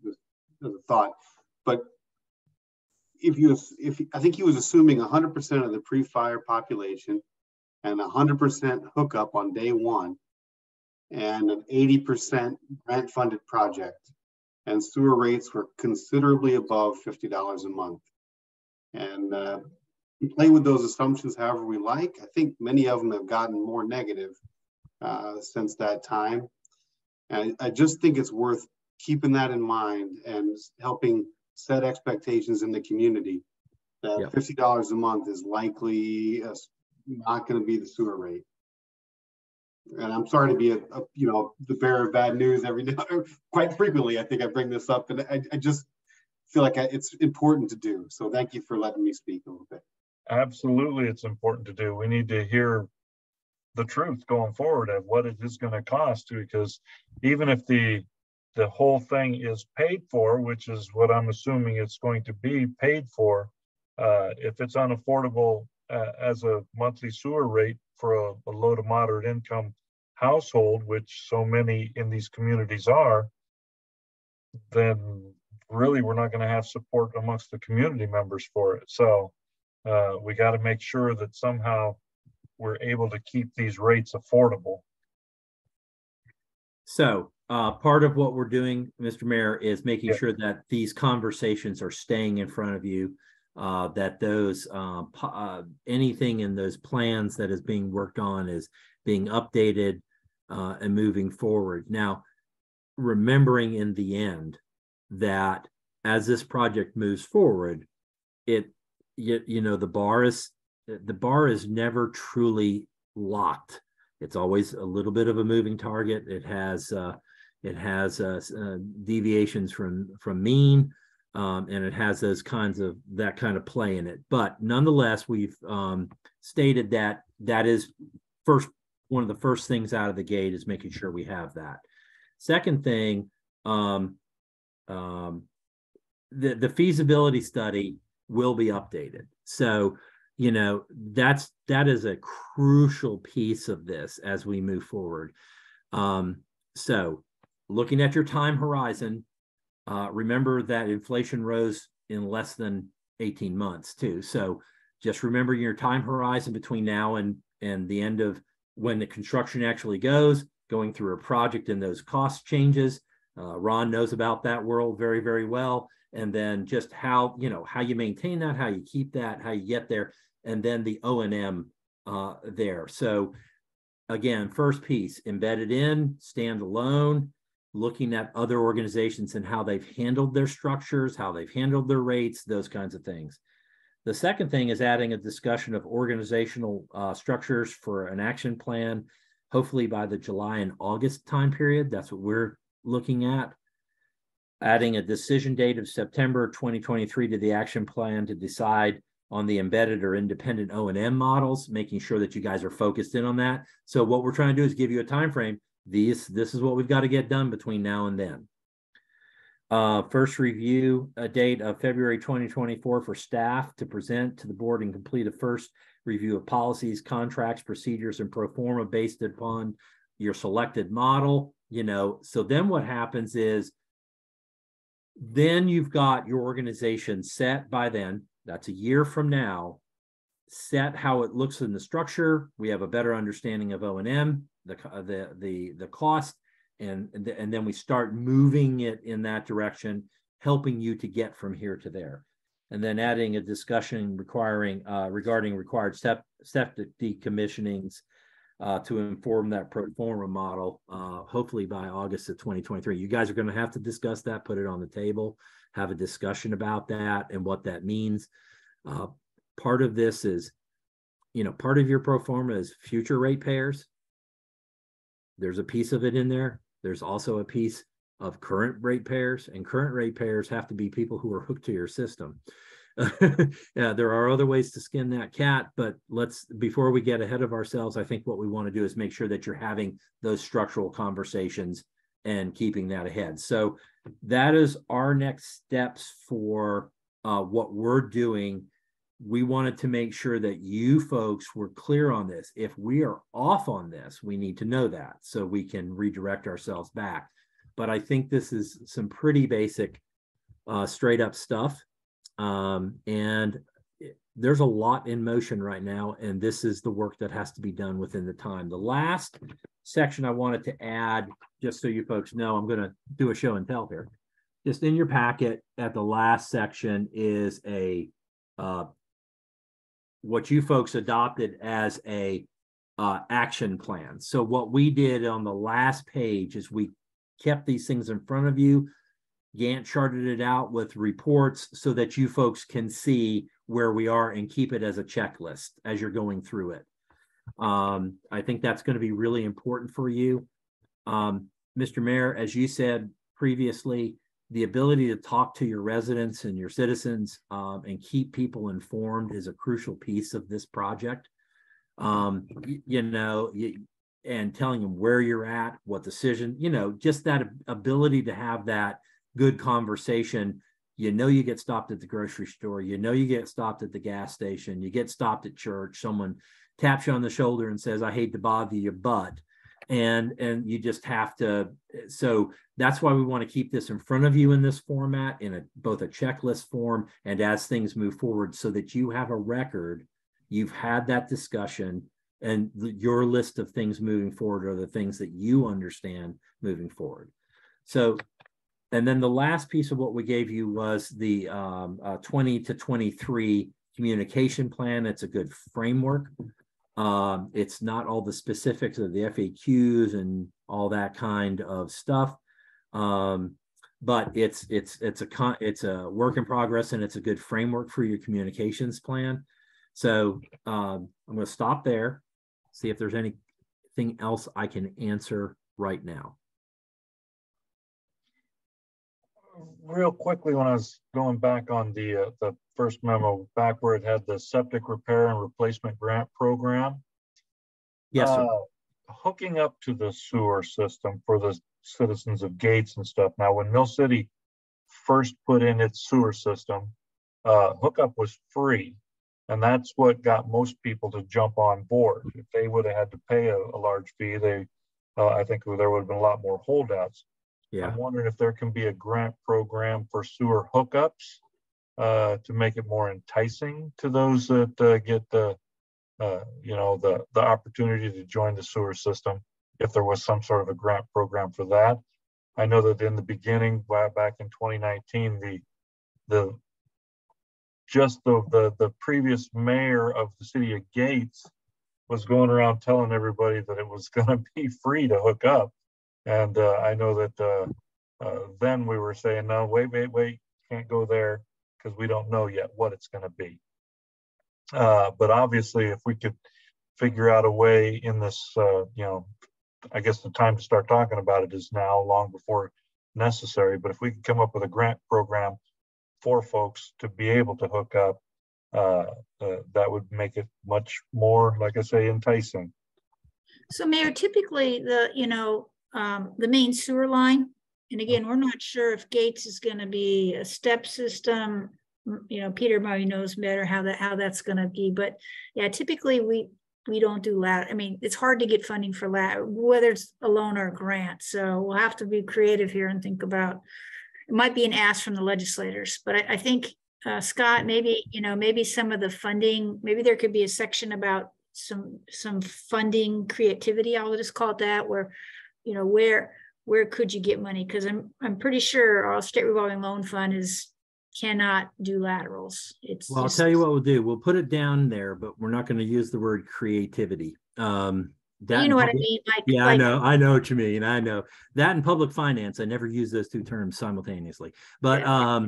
Just as a thought. But I think he was assuming 100% of the pre-fire population and 100% hookup on day one, and an 80% grant-funded project, and sewer rates were considerably above $50 a month. And play with those assumptions however we like. I think many of them have gotten more negative since that time. And I just think it's worth keeping that in mind and helping set expectations in the community that $50 a month is likely not going to be the sewer rate. And I'm sorry to be the bearer of bad news every day. Quite frequently, I think I bring this up, and I just feel like it's important to do. So thank you for letting me speak a little bit. Absolutely, it's important to do. We need to hear the truth going forward of what it is going to cost, because even if the whole thing is paid for, which is what I'm assuming it's going to be paid for, if it's unaffordable as a monthly sewer rate for a low to moderate income household, which so many in these communities are, then really we're not going to have support amongst the community members for it. So we got to make sure that somehow we're able to keep these rates affordable. So part of what we're doing, Mr. Mayor, is making sure that these conversations are staying in front of you, that those anything in those plans that is being worked on is being updated and moving forward. Now, remembering in the end that as this project moves forward, the bar is never truly locked. It's always a little bit of a moving target. It has deviations from mean, and it has that kind of play in it. But nonetheless, we've stated that is one of the first things out of the gate is making sure we have that. Second thing, the feasibility study will be updated. So, that is a crucial piece of this as we move forward. So looking at your time horizon, remember that inflation rose in less than 18 months too. So just remember your time horizon between now and the end of when the construction actually going through a project and those cost changes. Ron knows about that world very, very well. And then just how you maintain that, how you keep that, how you get there, and then the O&M there. So again, first piece, embedded in, standalone, looking at other organizations and how they've handled their structures, how they've handled their rates, those kinds of things. The second thing is adding a discussion of organizational structures for an action plan, hopefully by the July and August time period. That's what we're looking at. Adding a decision date of September 2023 to the action plan to decide on the embedded or independent O&M models, making sure that you guys are focused in on that. So what we're trying to do is give you a time frame. This is what we've got to get done between now and then. First review date of February 2024 for staff to present to the board and complete a first review of policies, contracts, procedures, and pro forma based upon your selected model. So then what happens is, then you've got your organization set by then. That's a year from now, set how it looks in the structure. We have a better understanding of O&M, the cost, and then we start moving it in that direction, helping you to get from here to there. And then adding a discussion regarding required septic decommissionings to inform that pro forma model, hopefully by August of 2023. You guys are going to have to discuss that, put it on the table, have a discussion about that and what that means. Part of this is, part of your pro forma is future ratepayers. There's a piece of it in there. There's also a piece of current ratepayers, and current ratepayers have to be people who are hooked to your system. There are other ways to skin that cat, but before we get ahead of ourselves, I think what we want to do is make sure that you're having those structural conversations and keeping that ahead. So that is our next steps for what we're doing. We wanted to make sure that you folks were clear on this. If we are off on this, we need to know that so we can redirect ourselves back. But I think this is some pretty basic, straight up stuff. And there's a lot in motion right now, and this is the work that has to be done within the time. The last section I wanted to add, just so you folks know, I'm going to do a show and tell here. Just in your packet at the last section is a what you folks adopted as a action plan. So what we did on the last page is we kept these things in front of you, Gantt charted it out with reports so that you folks can see where we are and keep it as a checklist as you're going through it. I think that's going to be really important for you. Mr. Mayor, as you said previously, the ability to talk to your residents and your citizens and keep people informed is a crucial piece of this project. You know, and telling them where you're at, what decision, you know, just that ability to have that good conversation. You know, you get stopped at the grocery store, you know, you get stopped at the gas station, you get stopped at church, someone taps you on the shoulder and says, I hate to bother you, but, and you just have to, so that's why we want to keep this in front of you in this format, in both a checklist form and as things move forward, so that you have a record, you've had that discussion, and your list of things moving forward are the things that you understand moving forward. So, and then the last piece of what we gave you was the 20 to 23 communication plan. It's a good framework. It's not all the specifics of the FAQs and all that kind of stuff, but it's a work in progress, and it's a good framework for your communications plan. So I'm going to stop there, see if there's anything else I can answer right now. Real quickly, when I was going back on the first memo, back where it had the septic repair and replacement grant program. Yes, sir. Hooking up to the sewer system for the citizens of Gates and stuff. Now, when Mill City first put in its sewer system, hookup was free. And that's what got most people to jump on board. If they would have had to pay a large fee, I think there would have been a lot more holdouts. Yeah. I'm wondering if there can be a grant program for sewer hookups to make it more enticing to those that get the opportunity to join the sewer system. If there was some sort of a grant program for that, I know that in the beginning, back in 2019, the previous mayor of the city of Gates was going around telling everybody that it was going to be free to hook up. And I know that then we were saying, no, wait, can't go there because we don't know yet what it's going to be. But obviously, if we could figure out a way in this, I guess the time to start talking about it is now, long before necessary. But if we could come up with a grant program for folks to be able to hook up, that would make it much more, like I say, enticing. So, Mayor, typically the main sewer line, and again, we're not sure if Gates is going to be a step system. Peter probably knows better how that's going to be, but yeah, typically we don't do lateral. I mean, it's hard to get funding for lateral, whether it's a loan or a grant. So we'll have to be creative here and think about. It might be an ask from the legislators, but I think Scott, maybe some of the funding, maybe there could be a section about some funding creativity. I'll just call it that, where where could you get money? Because I'm pretty sure our state revolving loan fund cannot do laterals. Well, I'll tell you what we'll do. We'll put it down there, but we're not going to use the word creativity. You know what I mean? I know what you mean. I know that in public finance, I never use those two terms simultaneously. But yeah.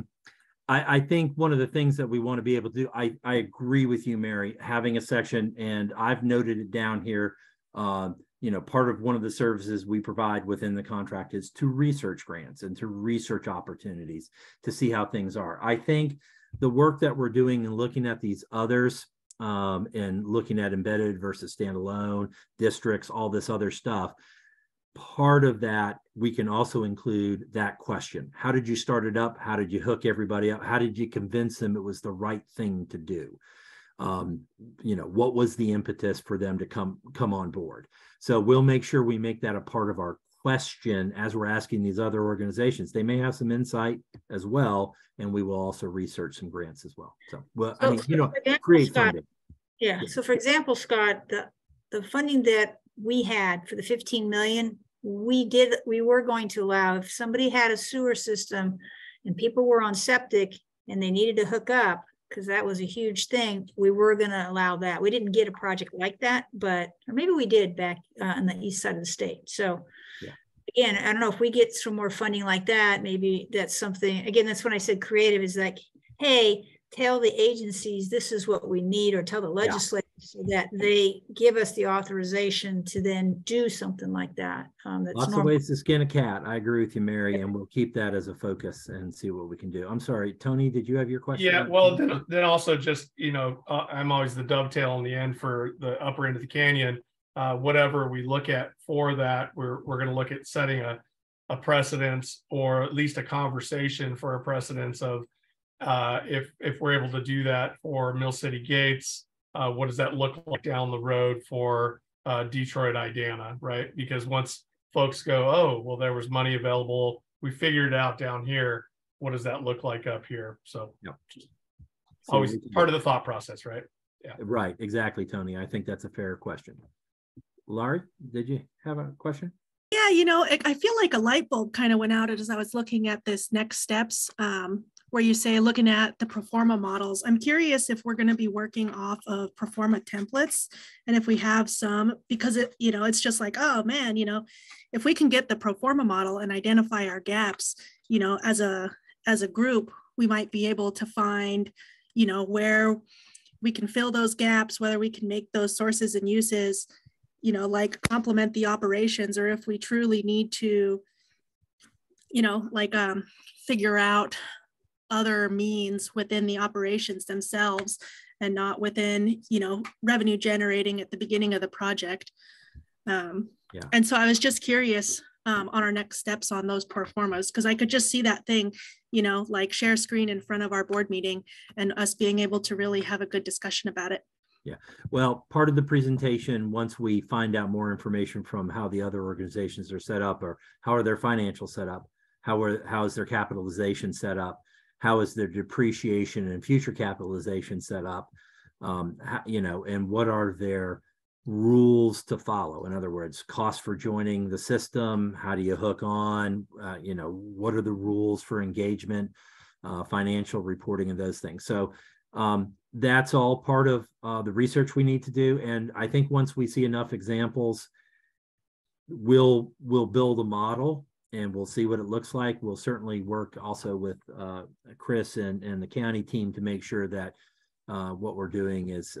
I think one of the things that we want to be able to do, I agree with you, Mary, having a section, and I've noted it down here. Part of one of the services we provide within the contract is to research grants and to research opportunities to see how things are. I think the work that we're doing and looking at these others, and looking at embedded versus standalone districts, all this other stuff, part of that, we can also include that question. How did you start it up? How did you hook everybody up? How did you convince them it was the right thing to do? What was the impetus for them to come on board? So we'll make sure we make that a part of our question as we're asking these other organizations. They may have some insight as well, and we will also research some grants as well. So, create funding. Yeah. So for example, Scott, the funding that we had for the 15 million, we were going to allow, if somebody had a sewer system and people were on septic and they needed to hook up, because that was a huge thing. We were going to allow that. We didn't get a project like that, but, or maybe we did back on the east side of the state. So yeah. Again, I don't know if we get some more funding like that, maybe that's something, again, that's when I said creative is like, hey, tell the agencies this is what we need, or tell the legislators so that they give us the authorization to then do something like that. That's lots normal. of ways to skin a cat. I agree with you, Mary, and we'll keep that as a focus and see what we can do. I'm sorry, Tony, did you have your question? Yeah, well, then also just, you know, I'm always the dovetail in the end for the upper end of the canyon. Whatever we look at for that, we're going to look at setting a precedence, or at least a conversation for a precedence of if we're able to do that for Mill City Gates, what does that look like down the road for Detroit Idana, right? Because once folks go, oh, well, there was money available, we figured it out down here, what does that look like up here? So, yeah. Always part of the thought process, right? Yeah. Right, exactly, Tony. I think that's a fair question. Laurie, did you have a question? Yeah, you know, I feel like a light bulb kind of went out as I was looking at this next steps, where you say looking at the pro forma models. I'm curious if we're going to be working off of pro forma templates, and if we have some, because it, you know, it's just like, oh man, you know, if we can get the pro forma model and identify our gaps, you know, as a group, we might be able to find, you know, where we can fill those gaps, whether we can make those sources and uses, you know, like complement the operations, or if we truly need to, you know, like figure out other means within the operations themselves and not within, you know, revenue generating at the beginning of the project. And so I was just curious on our next steps on those pro formas, because I could just see that thing, you know, like share screen in front of our board meeting and us being able to really have a good discussion about it. Yeah, well, part of the presentation, once we find out more information from how the other organizations are set up, or how are their financials set up, how is their capitalization set up, how is their depreciation and future capitalization set up, you know, and what are their rules to follow? In other words, cost for joining the system, how do you hook on, you know, what are the rules for engagement, financial reporting, and those things. So that's all part of the research we need to do. And I think once we see enough examples, we'll build a model and we'll see what it looks like. We'll certainly work also with Chris and the county team to make sure that what we're doing is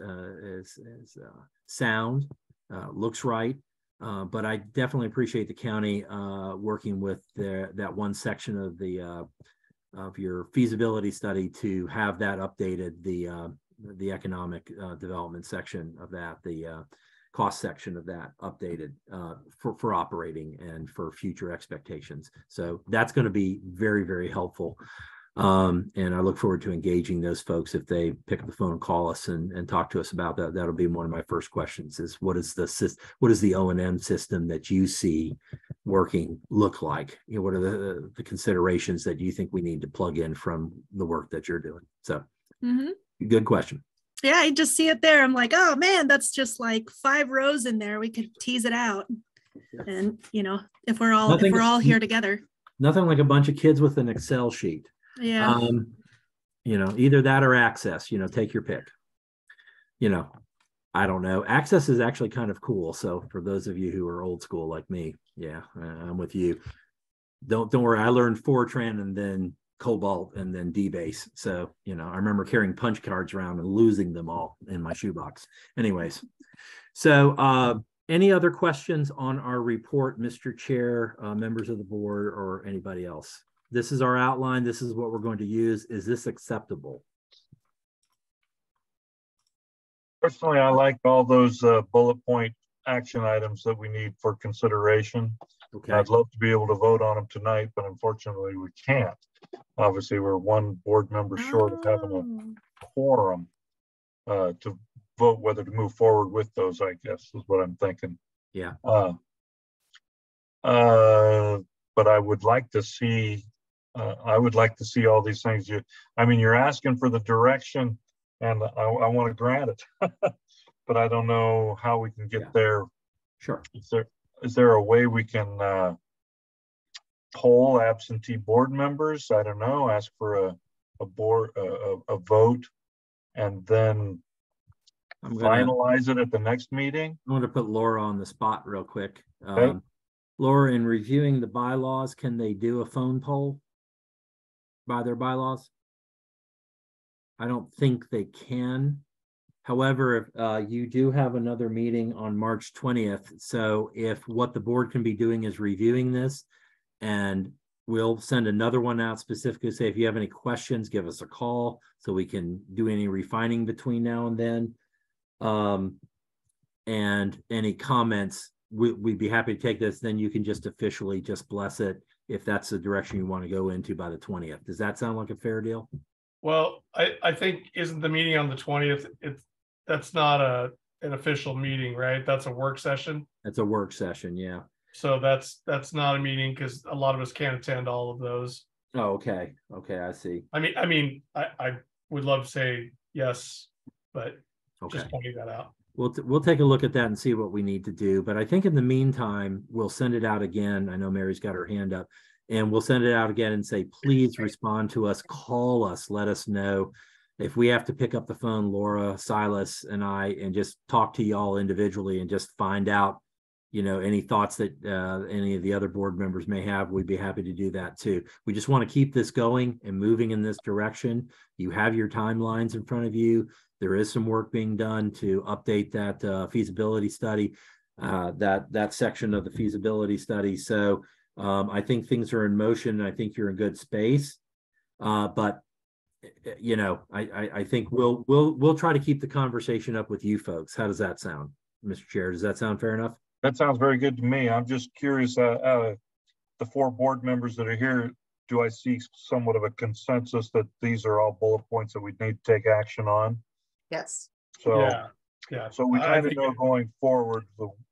sound, looks right. But I definitely appreciate the county working with that one section of your feasibility study to have that updated, the economic development section of that, the cost section of that updated for operating and for future expectations. So that's going to be very, very helpful. And I look forward to engaging those folks if they pick up the phone and call us and talk to us about that. That'll be one of my first questions is what is the O&M system that you see working look like? You know, what are the considerations that you think we need to plug in from the work that you're doing? So good question. Yeah, I just see it there. I'm like, oh man, that's just like 5 rows in there. We could tease it out. And you know, if we're all here together. Nothing like a bunch of kids with an Excel sheet. Yeah. You know, either that or Access, you know, take your pick. You know, I don't know. Access is actually kind of cool. So for those of you who are old school like me, yeah, I'm with you. Don't worry. I learned Fortran and then Cobalt and then DBase. So, you know, I remember carrying punch cards around and losing them all in my shoebox. Anyways, so any other questions on our report, Mr. Chair, members of the board, or anybody else? This is our outline. This is what we're going to use. Is this acceptable? Personally, I like all those bullet point action items that we need for consideration. Okay. I'd love to be able to vote on them tonight, but unfortunately we can't. Obviously, we're one board member short of having a quorum to vote whether to move forward with those, I guess, is what I'm thinking. Yeah. But I would like to see all these things. You're asking for the direction, and I want to grant it, but I don't know how we can get there. Sure. Is there a way we can poll absentee board members? I don't know. Ask for a vote and then finalize it at the next meeting? I'm going to put Laura on the spot real quick. Okay. Laura, in reviewing the bylaws, can they do a phone poll by their bylaws? I don't think they can. However, if you do have another meeting on March 20th, so if what the board can be doing is reviewing this, and we'll send another one out specifically, say if you have any questions, give us a call so we can do any refining between now and then. And any comments, we'd be happy to take this. Then you can just officially just bless it if that's the direction you want to go into by the 20th. Does that sound like a fair deal? Well, I think isn't the meeting on the 20th? That's not an official meeting, right? That's a work session. That's a work session, yeah. So that's not a meeting because a lot of us can't attend all of those. Oh, okay. Okay, I see. I would love to say yes, but okay, just pointing that out. We'll take a look at that and see what we need to do. But I think in the meantime, we'll send it out again. I know Mary's got her hand up, and we'll send it out again and say, please respond to us, call us, let us know. If we have to pick up the phone, Laura, Silas, and I, and just talk to y'all individually and just find out, you know, any thoughts that any of the other board members may have, we'd be happy to do that too. We just want to keep this going and moving in this direction. You have your timelines in front of you. There is some work being done to update that feasibility study, that section of the feasibility study. So I think things are in motion. I think you're in good space, but you know, I think we'll try to keep the conversation up with you folks. How does that sound, Mr. Chair? Does that sound fair enough? That sounds very good to me. I'm just curious, the 4 board members that are here, do I see somewhat of a consensus that these are all bullet points that we need to take action on? Yes. So, yeah. So we kind of know going forward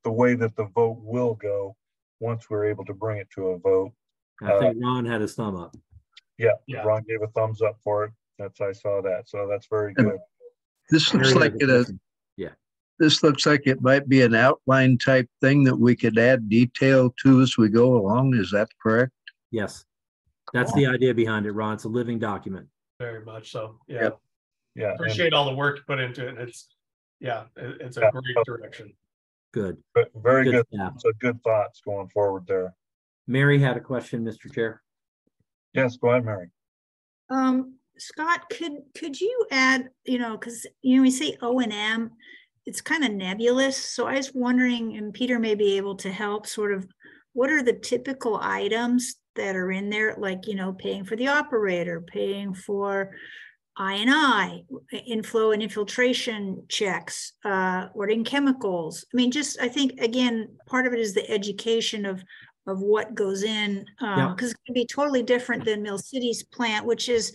the way that the vote will go once we're able to bring it to a vote. I think Ron had his thumb up. Yeah, Ron gave a thumbs up for it. I saw that. So that's very good. This looks like this looks like it might be an outline type thing that we could add detail to as we go along. Is that correct? Yes. That's the idea behind it, Ron. It's a living document. Very much so. Yeah. Yep. Yeah. Appreciate all the work you put into it. It's a great direction. Good. Very good. So good thoughts going forward there. Mary had a question, Mr. Chair. Yes, go ahead, Mary. Scott, could you add, because we say O&M, it's kind of nebulous. So I was wondering, and Peter may be able to help, sort of, what are the typical issue that are in there, like, paying for the operator, paying for I&I, inflow and infiltration checks, ordering chemicals. I think, again, part of it is the education of what goes in, because it can be totally different than Mill City's plant, which is,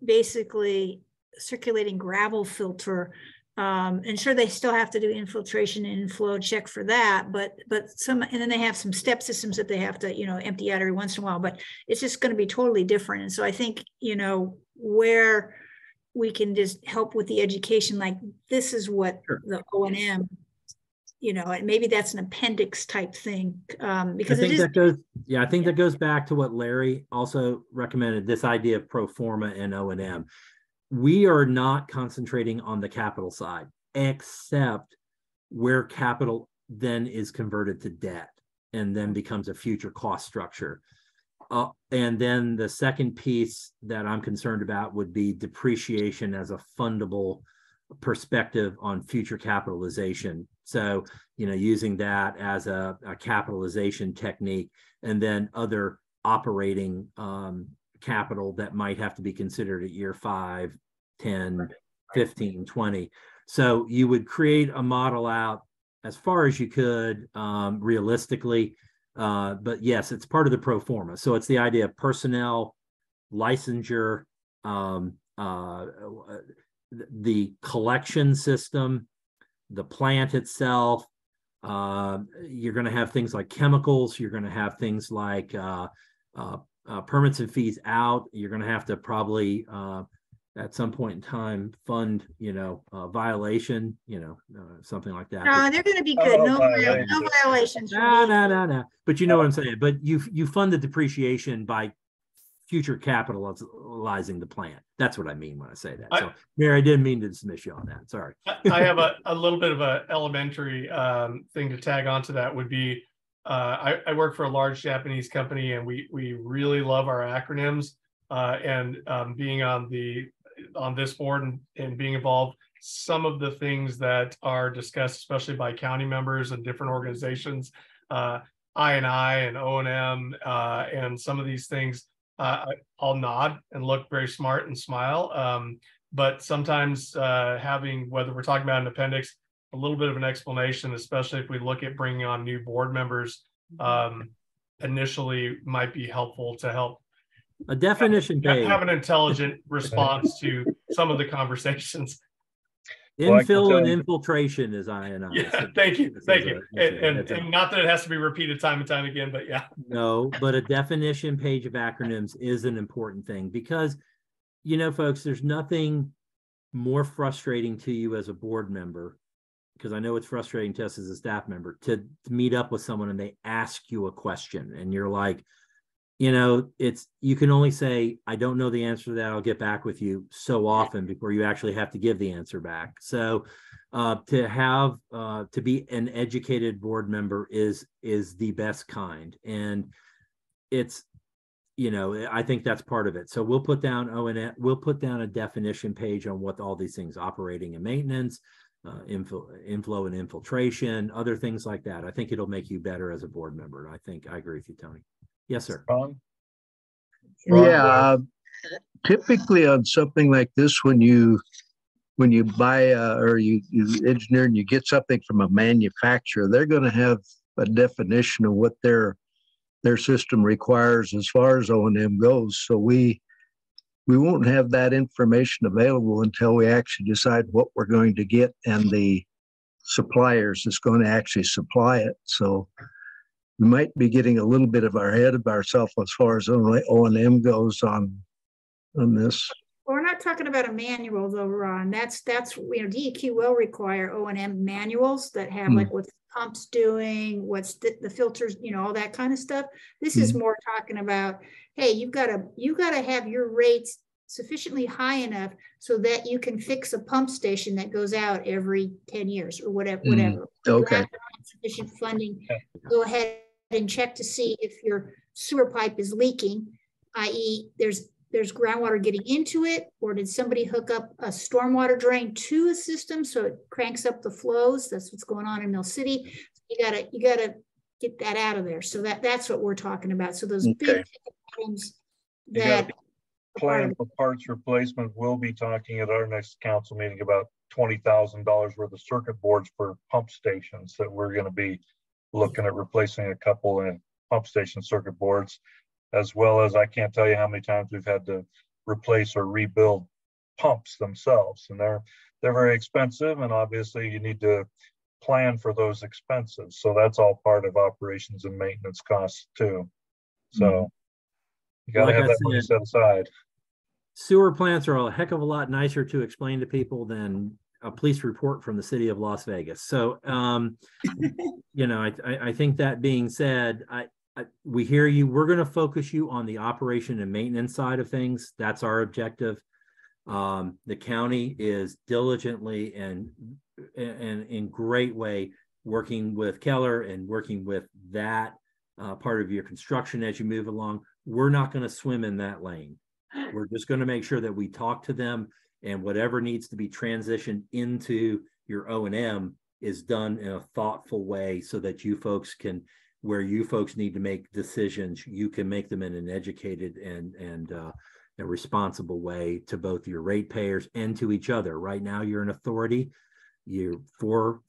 basically circulating gravel filter. And sure, they still have to do infiltration and inflow check for that, but and then they have some step systems that they have to, empty out every once in a while, but it's just going to be totally different. And so I think, where we can just help with the education, like this is what the O&M, and maybe that's an appendix type thing, because I think that goes back to what Larry also recommended, this idea of pro forma and O&M. We are not concentrating on the capital side, except where capital then is converted to debt and then becomes a future cost structure. And then the second piece that I'm concerned about would be depreciation as a fundable perspective on future capitalization. So, using that as a capitalization technique, and then other operating capital that might have to be considered at year 5, 10, 15, 20. So you would create a model out as far as you could, realistically. But yes, it's part of the pro forma. So it's the idea of personnel, licensure, the collection system, the plant itself. You're going to have things like chemicals. You're going to have things like permits and fees out. You're going to have to probably at some point in time fund, violation, something like that. No, they're going to be good. No violations. No. But you know what I'm saying. But you fund the depreciation by future capitalizing the plant. That's what I mean when I say that. So Mary, I didn't mean to dismiss you on that. Sorry. I have a little bit of an elementary thing to tag onto that would be, I work for a large Japanese company, and we really love our acronyms, and being on this board and being involved, some of the things that are discussed, especially by county members and different organizations, I&I and O&M, and some of these things, I'll nod and look very smart and smile. But sometimes having, whether we're talking about an appendix, a little bit of an explanation, especially if we look at bringing on new board members, initially might be helpful to help a definition page. Have an intelligent response to some of the conversations. Infill and infiltration is I&I. Yeah, thank you. And not that it has to be repeated time and time again, but yeah. No, but a definition page of acronyms is an important thing because, you know, folks, there's nothing more frustrating to you as a board member, because I know it's frustrating to us as a staff member, to meet up with someone and they ask you a question and you're like, you know, you can only say, I don't know the answer to that, I'll get back with you, so often before you actually have to give the answer back. So to be an educated board member is the best kind. And it's, you know, I think that's part of it. So we'll put down we'll put down a definition page on what all these things, operating and maintenance, inflow and infiltration, other things like that. I think it'll make you better as a board member. And I think I agree with you, Tony. Yes, sir. Ron? Yeah, typically on something like this, when you buy or you engineer and you get something from a manufacturer, they're going to have a definition of what their system requires as far as O&M goes. So we won't have that information available until we actually decide what we're going to get and the suppliers is going to actually supply it. So we might be getting a little bit of our head of ourselves as far as O&M goes on this. We're not talking about a manual though, Ron. That's you know, DEQ will require O&M manuals that have like what the pump's doing, what's the filters, you know, all that kind of stuff. This is more talking about, hey, you've got to have your rates sufficiently high enough so that you can fix a pump station that goes out every 10 years or whatever. Okay. Sufficient funding. Go ahead and check to see if your sewer pipe is leaking, i.e. there's groundwater getting into it, or did somebody hook up a stormwater drain to a system so it cranks up the flows? That's what's going on in Mill City. You gotta get that out of there. So that's what we're talking about. So those big items that plan for parts replacement, we'll be talking at our next council meeting about $20,000 worth of circuit boards for pump stations that we're going to be looking at replacing a couple of pump station circuit boards, as well as I can't tell you how many times we've had to replace or rebuild pumps themselves. And they're very expensive, and obviously you need to plan for those expenses. So that's all part of operations and maintenance costs too. So you got to have that money set aside. Sewer plants are a heck of a lot nicer to explain to people than a police report from the city of Las Vegas. So, you know, I think that being said, we hear you. We're going to focus you on the operation and maintenance side of things. That's our objective. The county is diligently and in great way working with Keller and working with that part of your construction as you move along. We're not going to swim in that lane. We're just going to make sure that we talk to them, and whatever needs to be transitioned into your O&M is done in a thoughtful way so that you folks can, where you folks need to make decisions, you can make them in an educated and a responsible way to both your ratepayers and to each other. Right now, you're an authority. You're four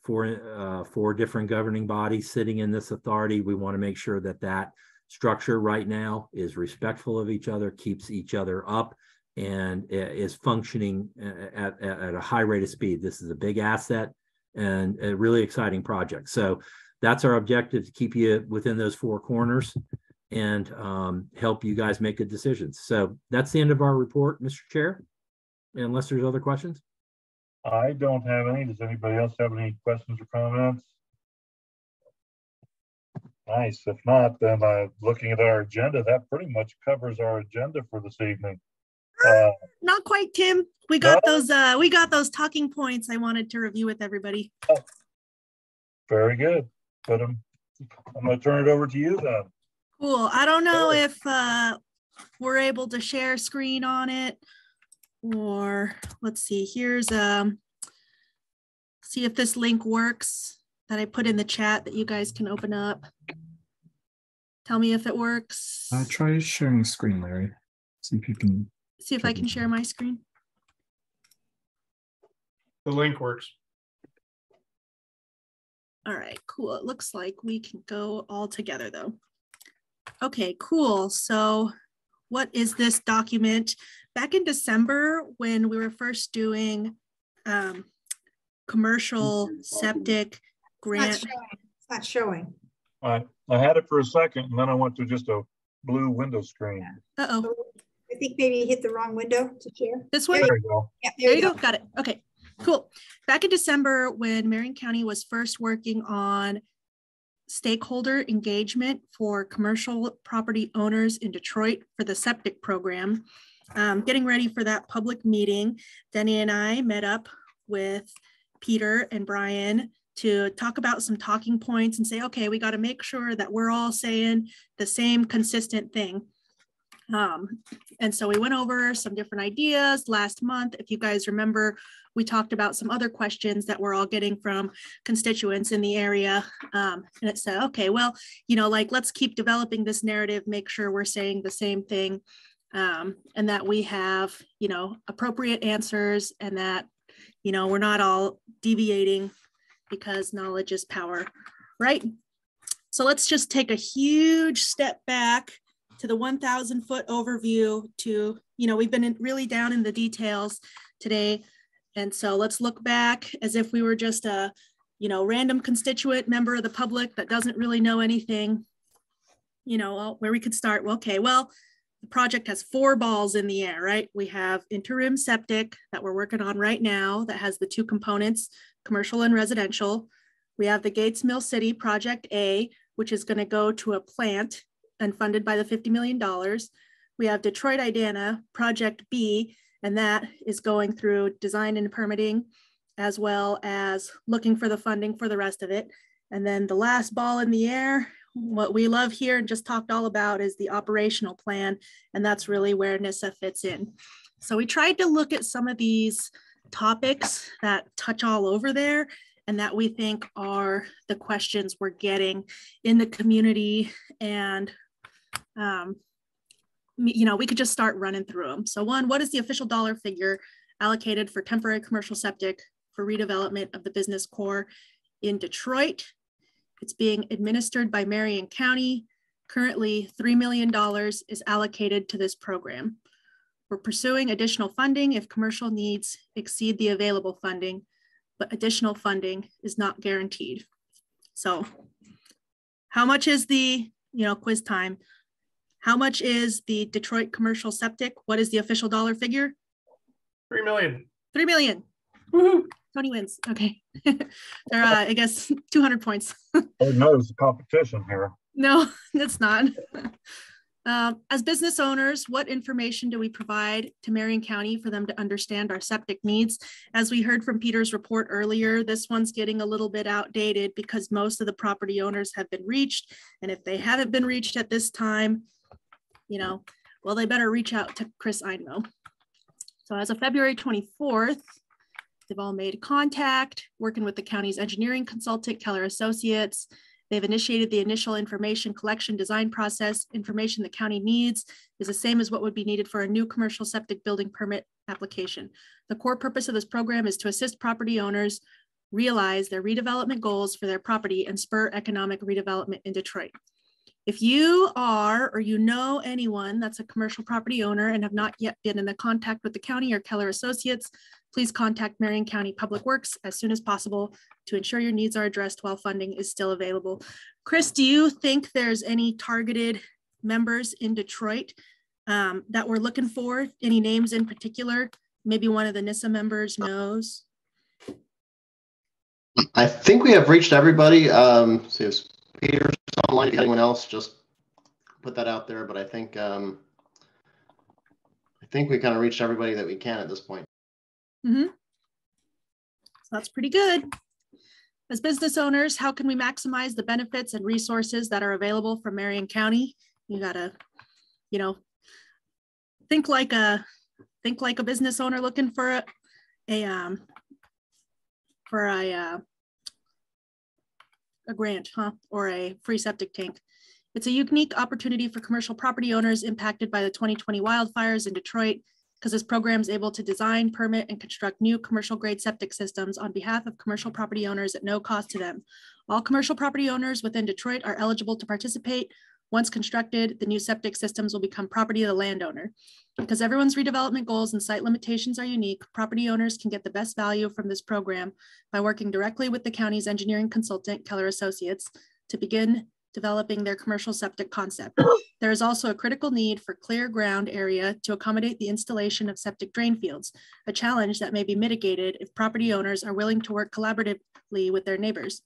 different governing bodies sitting in this authority. We want to make sure that that structure right now is respectful of each other, keeps each other up, and is functioning at a high rate of speed. This is a big asset and a really exciting project. So that's our objective, to keep you within those four corners and help you guys make good decisions. So that's the end of our report, Mr. Chair, unless there's other questions. I don't have any. Does anybody else have any questions or comments? Nice. If not, then looking at our agenda, that pretty much covers our agenda for this evening. Not quite, Tim. We got those. We got those talking points I wanted to review with everybody. Oh, very good. But I'm going to turn it over to you then. Cool. I don't know if we're able to share screen on it, or let's see. Here's see if this link works that I put in the chat that you guys can open up. Tell me if it works. Try sharing screen, Larry. See if you can. See if I can share my screen. The link works. All right, cool. It looks like we can go all together though. Okay, cool. So what is this document? Back in December, when we were first doing commercial septic grant. It's not showing. I had it for a second, and then I went to just a blue window screen. Uh-oh. I think maybe you hit the wrong window to share. This one? There you go. Yeah, there you go. Got it. Okay, cool. Back in December, when Marion County was first working on stakeholder engagement for commercial property owners in Detroit for the septic program, getting ready for that public meeting, Denny and I met up with Peter and Brian to talk about some talking points and say, okay, we got to make sure that we're all saying the same consistent thing. And so we went over some different ideas last month. If you guys remember, we talked about some other questions that we're all getting from constituents in the area. And it said, okay, well, you know, like, let's keep developing this narrative, make sure we're saying the same thing, and that we have, you know, appropriate answers, and that, you know, we're not all deviating, because knowledge is power, right? So let's just take a huge step back to the 1,000 foot overview to, you know, we've been really down in the details today. And so let's look back as if we were just a, you know, random constituent member of the public that doesn't really know anything, you know, where we could start. Well, okay, well, the project has 4 balls in the air, right? We have interim septic that we're working on right now that has the 2 components, commercial and residential. We have the Gates Mill City Project A, which is going to go to a plant and funded by the $50 million. We have Detroit Idana Project B, and that is going through design and permitting, as well as looking for the funding for the rest of it. And then the last ball in the air, what we love here and just talked all about, is the operational plan. And that's really where NISA fits in. So we tried to look at some of these topics that touch all over there, and that we think are the questions we're getting in the community. And you know, we could just start running through them. So one, what is the official dollar figure allocated for temporary commercial septic for redevelopment of the business core in Detroit? It's being administered by Marion County. Currently, $3 million is allocated to this program. We're pursuing additional funding if commercial needs exceed the available funding, but additional funding is not guaranteed. So how much is the, you know, quiz time? How much is the Detroit commercial septic? What is the official dollar figure? 3 million. 3 million. Woohoo. Tony wins. Okay. There are, I guess, 200 points. Oh, no, it's a competition here. No, it's not. As business owners, what information do we provide to Marion County for them to understand our septic needs? As we heard from Peter's report earlier, this one's getting a little bit outdated because most of the property owners have been reached. And if they haven't been reached at this time, you know, well, they better reach out to Chris Einmo. So as of February 24th, they've all made contact, working with the county's engineering consultant, Keller Associates. They've initiated the initial information collection design process. Information the county needs is the same as what would be needed for a new commercial septic building permit application. The core purpose of this program is to assist property owners realize their redevelopment goals for their property and spur economic redevelopment in Detroit. If you are, or you know anyone that's a commercial property owner and have not yet been in the contact with the county or Keller Associates, please contact Marion County Public Works as soon as possible to ensure your needs are addressed while funding is still available. Chris, do you think there's any targeted members in Detroit that we're looking for? Any names in particular? Maybe one of the NISA members knows. I think we have reached everybody. See if Peter's online, if anyone else, just put that out there. But I think think we kind of reached everybody that we can at this point. Mm-hmm. So that's pretty good. As business owners, how can we maximize the benefits and resources that are available from Marion County? You gotta, you know, think like a business owner looking for a grant, or a free septic tank. It's a unique opportunity for commercial property owners impacted by the 2020 wildfires in Detroit, because this program is able to design, permit, and construct new commercial grade septic systems on behalf of commercial property owners at no cost to them. All commercial property owners within Detroit are eligible to participate. Once constructed, the new septic systems will become property of the landowner. Because everyone's redevelopment goals and site limitations are unique, property owners can get the best value from this program by working directly with the county's engineering consultant, Keller Associates, to begin developing their commercial septic concept. There is also a critical need for clear ground area to accommodate the installation of septic drain fields, a challenge that may be mitigated if property owners are willing to work collaboratively with their neighbors.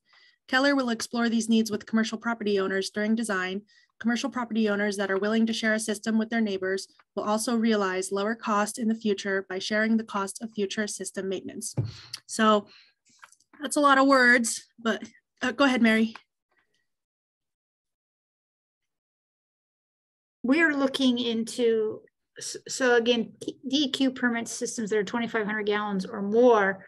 Keller will explore these needs with commercial property owners during design. Commercial property owners that are willing to share a system with their neighbors will also realize lower cost in the future by sharing the cost of future system maintenance. So that's a lot of words, but go ahead, Mary. We're looking into, so again, DEQ permit systems that are 2,500 gallons or more,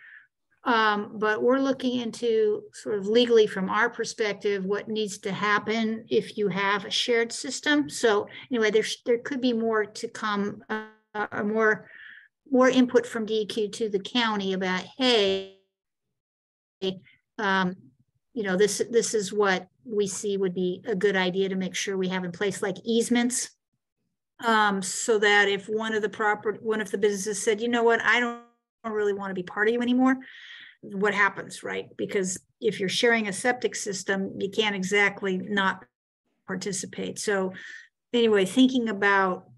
but we're looking into sort of legally from our perspective, what needs to happen if you have a shared system. So anyway, there could be more to come, more input from DEQ to the county about, hey, you know, this is what we see would be a good idea to make sure we have in place, like easements, so that if one of the businesses said, you know what, I don't really want to be part of you anymore, what happens, right? Because if you're sharing a septic system, you can't exactly not participate. So anyway, thinking about,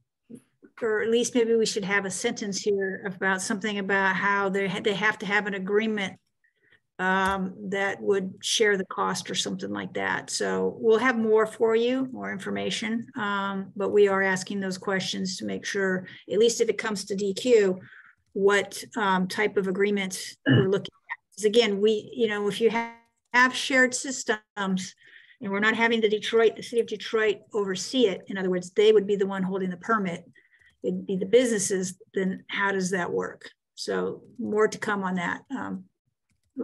or at least maybe we should have a sentence here about something about how they have to have an agreement that would share the cost or something like that. So we'll have more for you, more information, but we are asking those questions to make sure, at least if it comes to DQ, what type of agreements we're looking at. Because again, if you have shared systems and we're not having the city of Detroit oversee it, in other words, they would be the one holding the permit, it'd be the businesses, then how does that work? So more to come on that.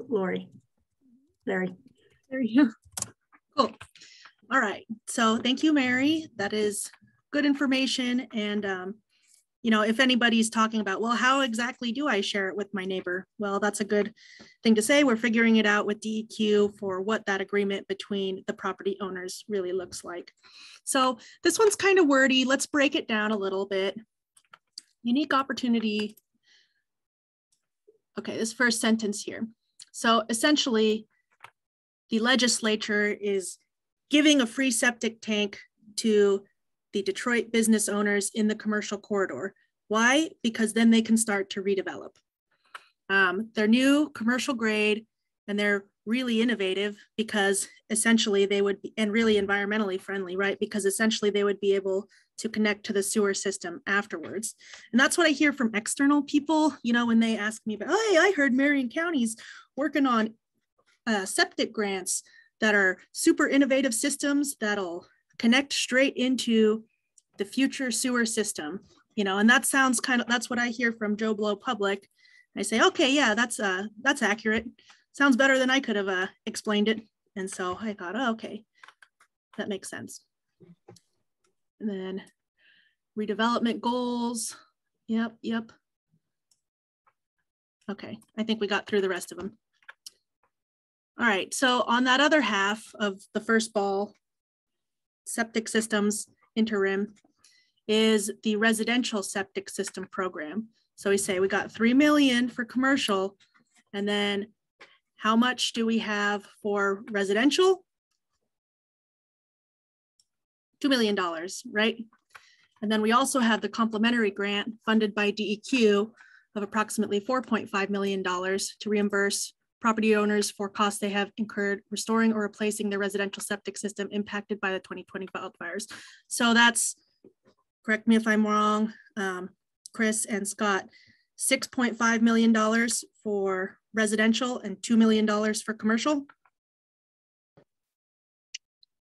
Larry. There you go. Cool. All right. So thank you, Mary. That is good information. And, if anybody's talking about, well, how exactly do I share it with my neighbor? Well, that's a good thing to say. We're figuring it out with DEQ for what that agreement between the property owners really looks like. So this one's kind of wordy. Let's break it down a little bit. Unique opportunity. Okay, this first sentence here. So essentially, the legislature is giving a free septic tank to the Detroit business owners in the commercial corridor. Why? Because then they can start to redevelop. They're new, commercial grade, and they're really innovative because essentially they would be, and really environmentally friendly, right? Because essentially they would be able to connect to the sewer system afterwards. And that's what I hear from external people, when they ask me about, hey, I heard Marion County's working on septic grants that are super innovative systems that'll connect straight into the future sewer system, and that sounds that's what I hear from Joe Blow Public. I say, okay, yeah, that's accurate. Sounds better than I could have explained it. And so I thought, oh, okay, that makes sense. And then redevelopment goals. Yep. Okay, I think we got through the rest of them. All right, so on that other half of the first ball, septic systems interim, is the residential septic system program. So we say we got $3 million for commercial, and then how much do we have for residential? $2 million, right? And then we also have the complementary grant funded by DEQ of approximately $4.5 million to reimburse property owners for costs they have incurred restoring or replacing their residential septic system impacted by the 2020 wildfires. So that's, correct me if I'm wrong, Chris and Scott, $6.5 million for residential and $2 million for commercial.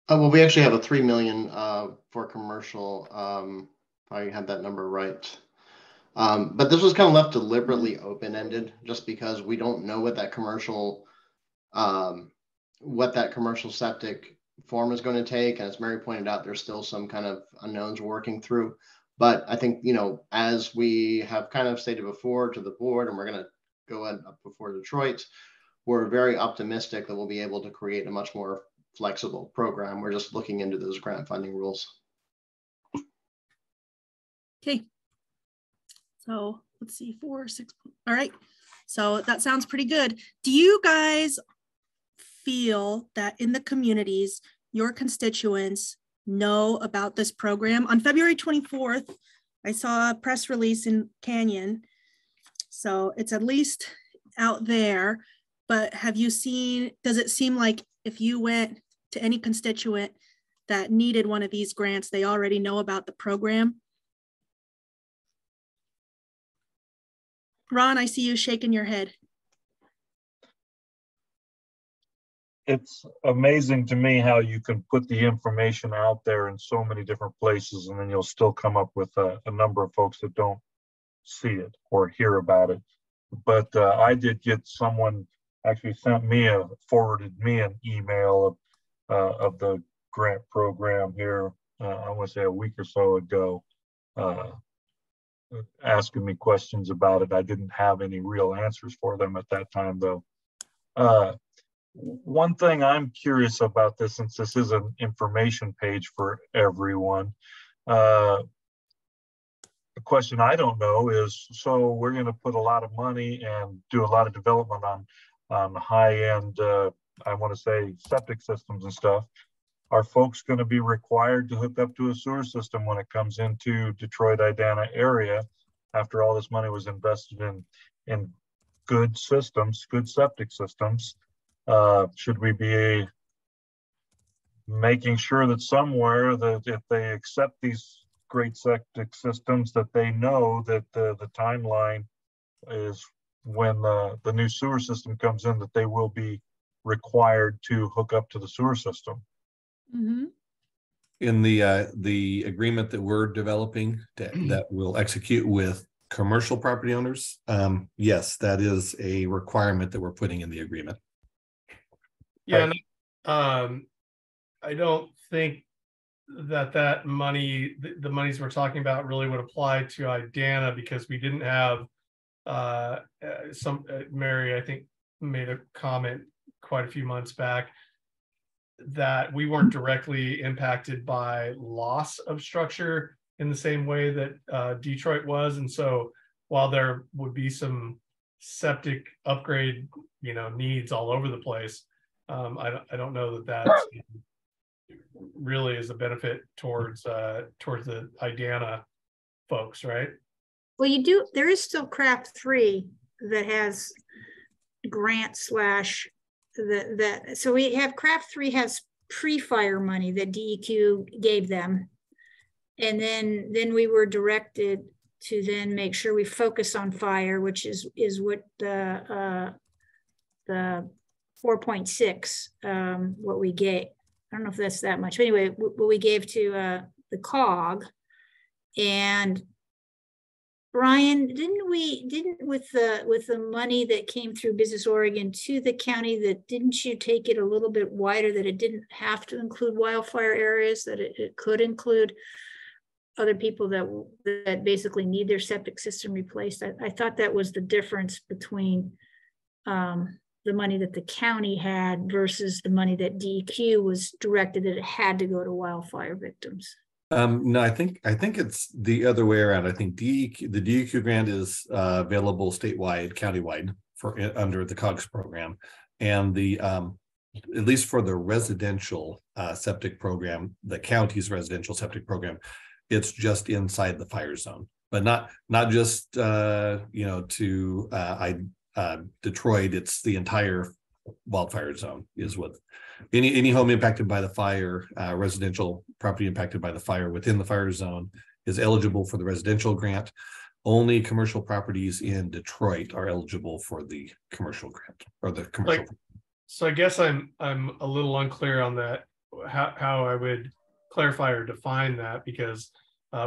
Well, we actually have a 3 million for commercial. I had that number right. But this was kind of left deliberately open-ended just because we don't know what that commercial septic form is going to take. And as Mary pointed out, there's still some kind of unknowns working through. But I think, you know, as we have kind of stated before to the board, and we're going to go up before Detroit, we're very optimistic that we'll be able to create a much more flexible program. We're just looking into those grant funding rules. Okay. So let's see, 4, 6. All right. So that sounds pretty good. Do you guys feel that in the communities, your constituents know about this program? On February 24th, I saw a press release in Canyon. So it's at least out there, but have you seen, does it seem like if you went to any constituent that needed one of these grants, they already know about the program? Ron, I see you shaking your head. It's amazing to me how you can put the information out there in so many different places, and then you'll still come up with a number of folks that don't see it or hear about it. But I did get someone actually forwarded me an email of the grant program here, I want to say a week or so ago, asking me questions about it. I didn't have any real answers for them at that time, though. One thing I'm curious about this, since this is an information page for everyone, the question I don't know is, so we're going to put a lot of money and do a lot of development on high-end, I want to say, septic systems and stuff. Are folks going to be required to hook up to a sewer system when it comes into Detroit, Idana area after all this money was invested in good systems, good septic systems? Should we be making sure that somewhere that if they accept these great septic systems, that they know that the timeline is when the new sewer system comes in, that they will be required to hook up to the sewer system? Mm-hmm. In the agreement that we're developing that we'll execute with commercial property owners, yes, that is a requirement that we're putting in the agreement. Yeah, I don't think that money, the monies we're talking about, really would apply to Idana, because we didn't have Mary, I think, made a comment quite a few months back that we weren't directly impacted by loss of structure in the same way that Detroit was. And so while there would be some septic upgrade, needs all over the place, I don't know that really is a benefit towards the Idana folks, right? Well, there is still Craft 3 that has grant / so we have Craft 3 has pre-fire money that DEQ gave them. And then we were directed to then make sure we focus on fire, which is what the 4.6, what we gave. I don't know if that's that much. But anyway, what we gave to the COG. And Brian, didn't with the money that came through Business Oregon to the county, that didn't you take it a little bit wider, that it didn't have to include wildfire areas, that it could include other people that basically need their septic system replaced? I thought that was the difference between the money that the county had versus the money that DEQ was directed that it had to go to wildfire victims. No, I think it's the other way around. I think the DEQ grant is available statewide, countywide under the COGS program, and the at least for the residential septic program, the county's residential septic program, it's just inside the fire zone, but not just to Detroit. It's the entire wildfire zone is what any home impacted by the fire, residential property impacted by the fire within the fire zone is eligible for the residential grant. only commercial properties in Detroit are eligible for the commercial grant or the commercial. So I guess I'm a little unclear on that, how I would clarify or define that, because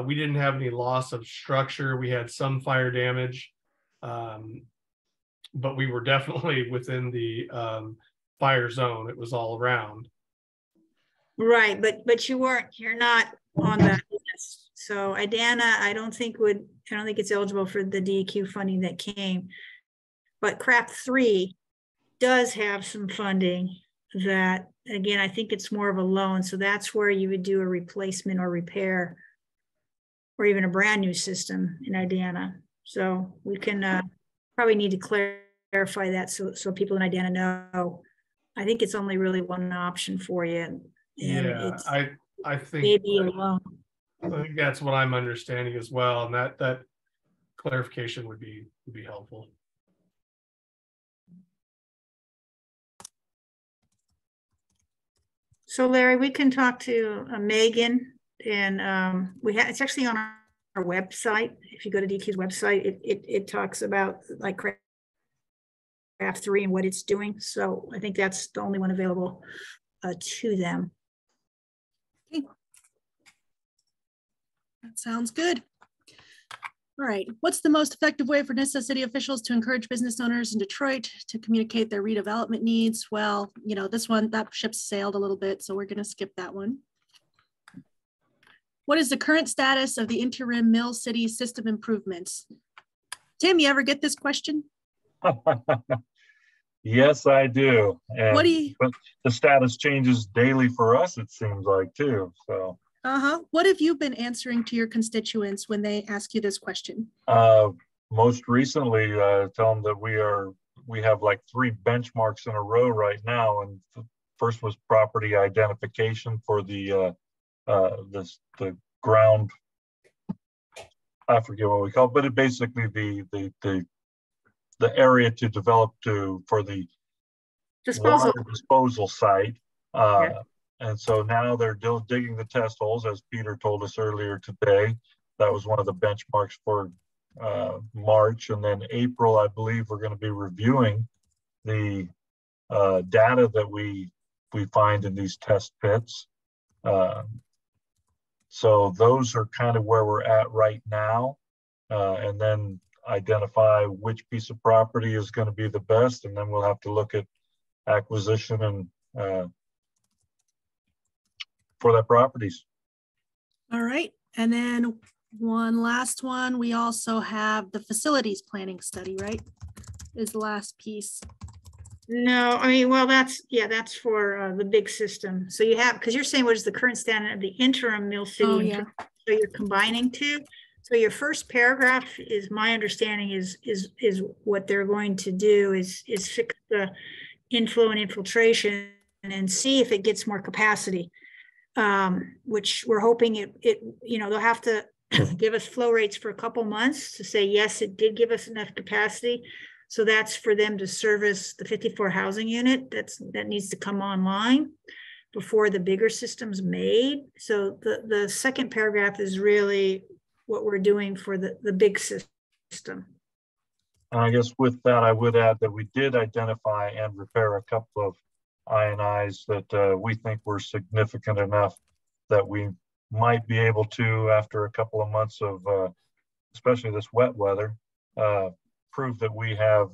we didn't have any loss of structure. We had some fire damage, but we were definitely within the fire zone. It was all around. Right, but you're not on that list. So Idana, I don't think it's eligible for the DEQ funding that came. But CRAP 3 does have some funding that, again, I think it's more of a loan. So that's where you would do a replacement or repair or even a brand new system in Idana. So we can probably need to clarify that so people in Idana know. I think it's only really one option for you. And yeah, I think maybe a loan. I think that's what I'm understanding as well. And that clarification would be helpful. So Larry, we can talk to Megan, and it's actually on our website. If you go to DEQ's website, it talks about like CRAP 3 and what it's doing. So I think that's the only one available to them. Okay. That sounds good. All right. What's the most effective way for NISA city officials to encourage business owners in Detroit to communicate their redevelopment needs? Well, this one, that ship sailed a little bit, so we're going to skip that one. What is the current status of the interim Mill City system improvements? Tim, you ever get this question? Yes, I do. And but the status changes daily for us, it seems like, too. So. What have you been answering to your constituents when they ask you this question? Most recently, tell them that we have like 3 benchmarks in a row right now. And the first was property identification for the ground. I forget what we call it, but it basically the area to develop for the disposal site. Yeah. And so now they're digging the test holes, as Peter told us earlier today. That was one of the benchmarks for March. And then April, I believe we're going to be reviewing the data that we find in these test pits. So those are kind of where we're at right now. And then identify which piece of property is going to be the best. And then we'll have to look at acquisition and for their properties. All right. And then one last one, we also have the facilities planning study, right? Is the last piece. No, I mean, well, that's for the big system. So you have, because you're saying what is the current standard of the interim Mill City. Oh, yeah. So you're combining two. So your first paragraph is, my understanding is what they're going to do is fix the inflow and infiltration and see if it gets more capacity. Which we're hoping they'll have to give us flow rates for a couple months to say, yes, it did give us enough capacity. So that's for them to service the 54 housing unit that needs to come online before the bigger system's made. So the second paragraph is really what we're doing for the big system. I guess with that, I would add that we did identify and repair a couple of INIs that we think were significant enough that we might be able to, after a couple of months of, especially this wet weather, prove that we have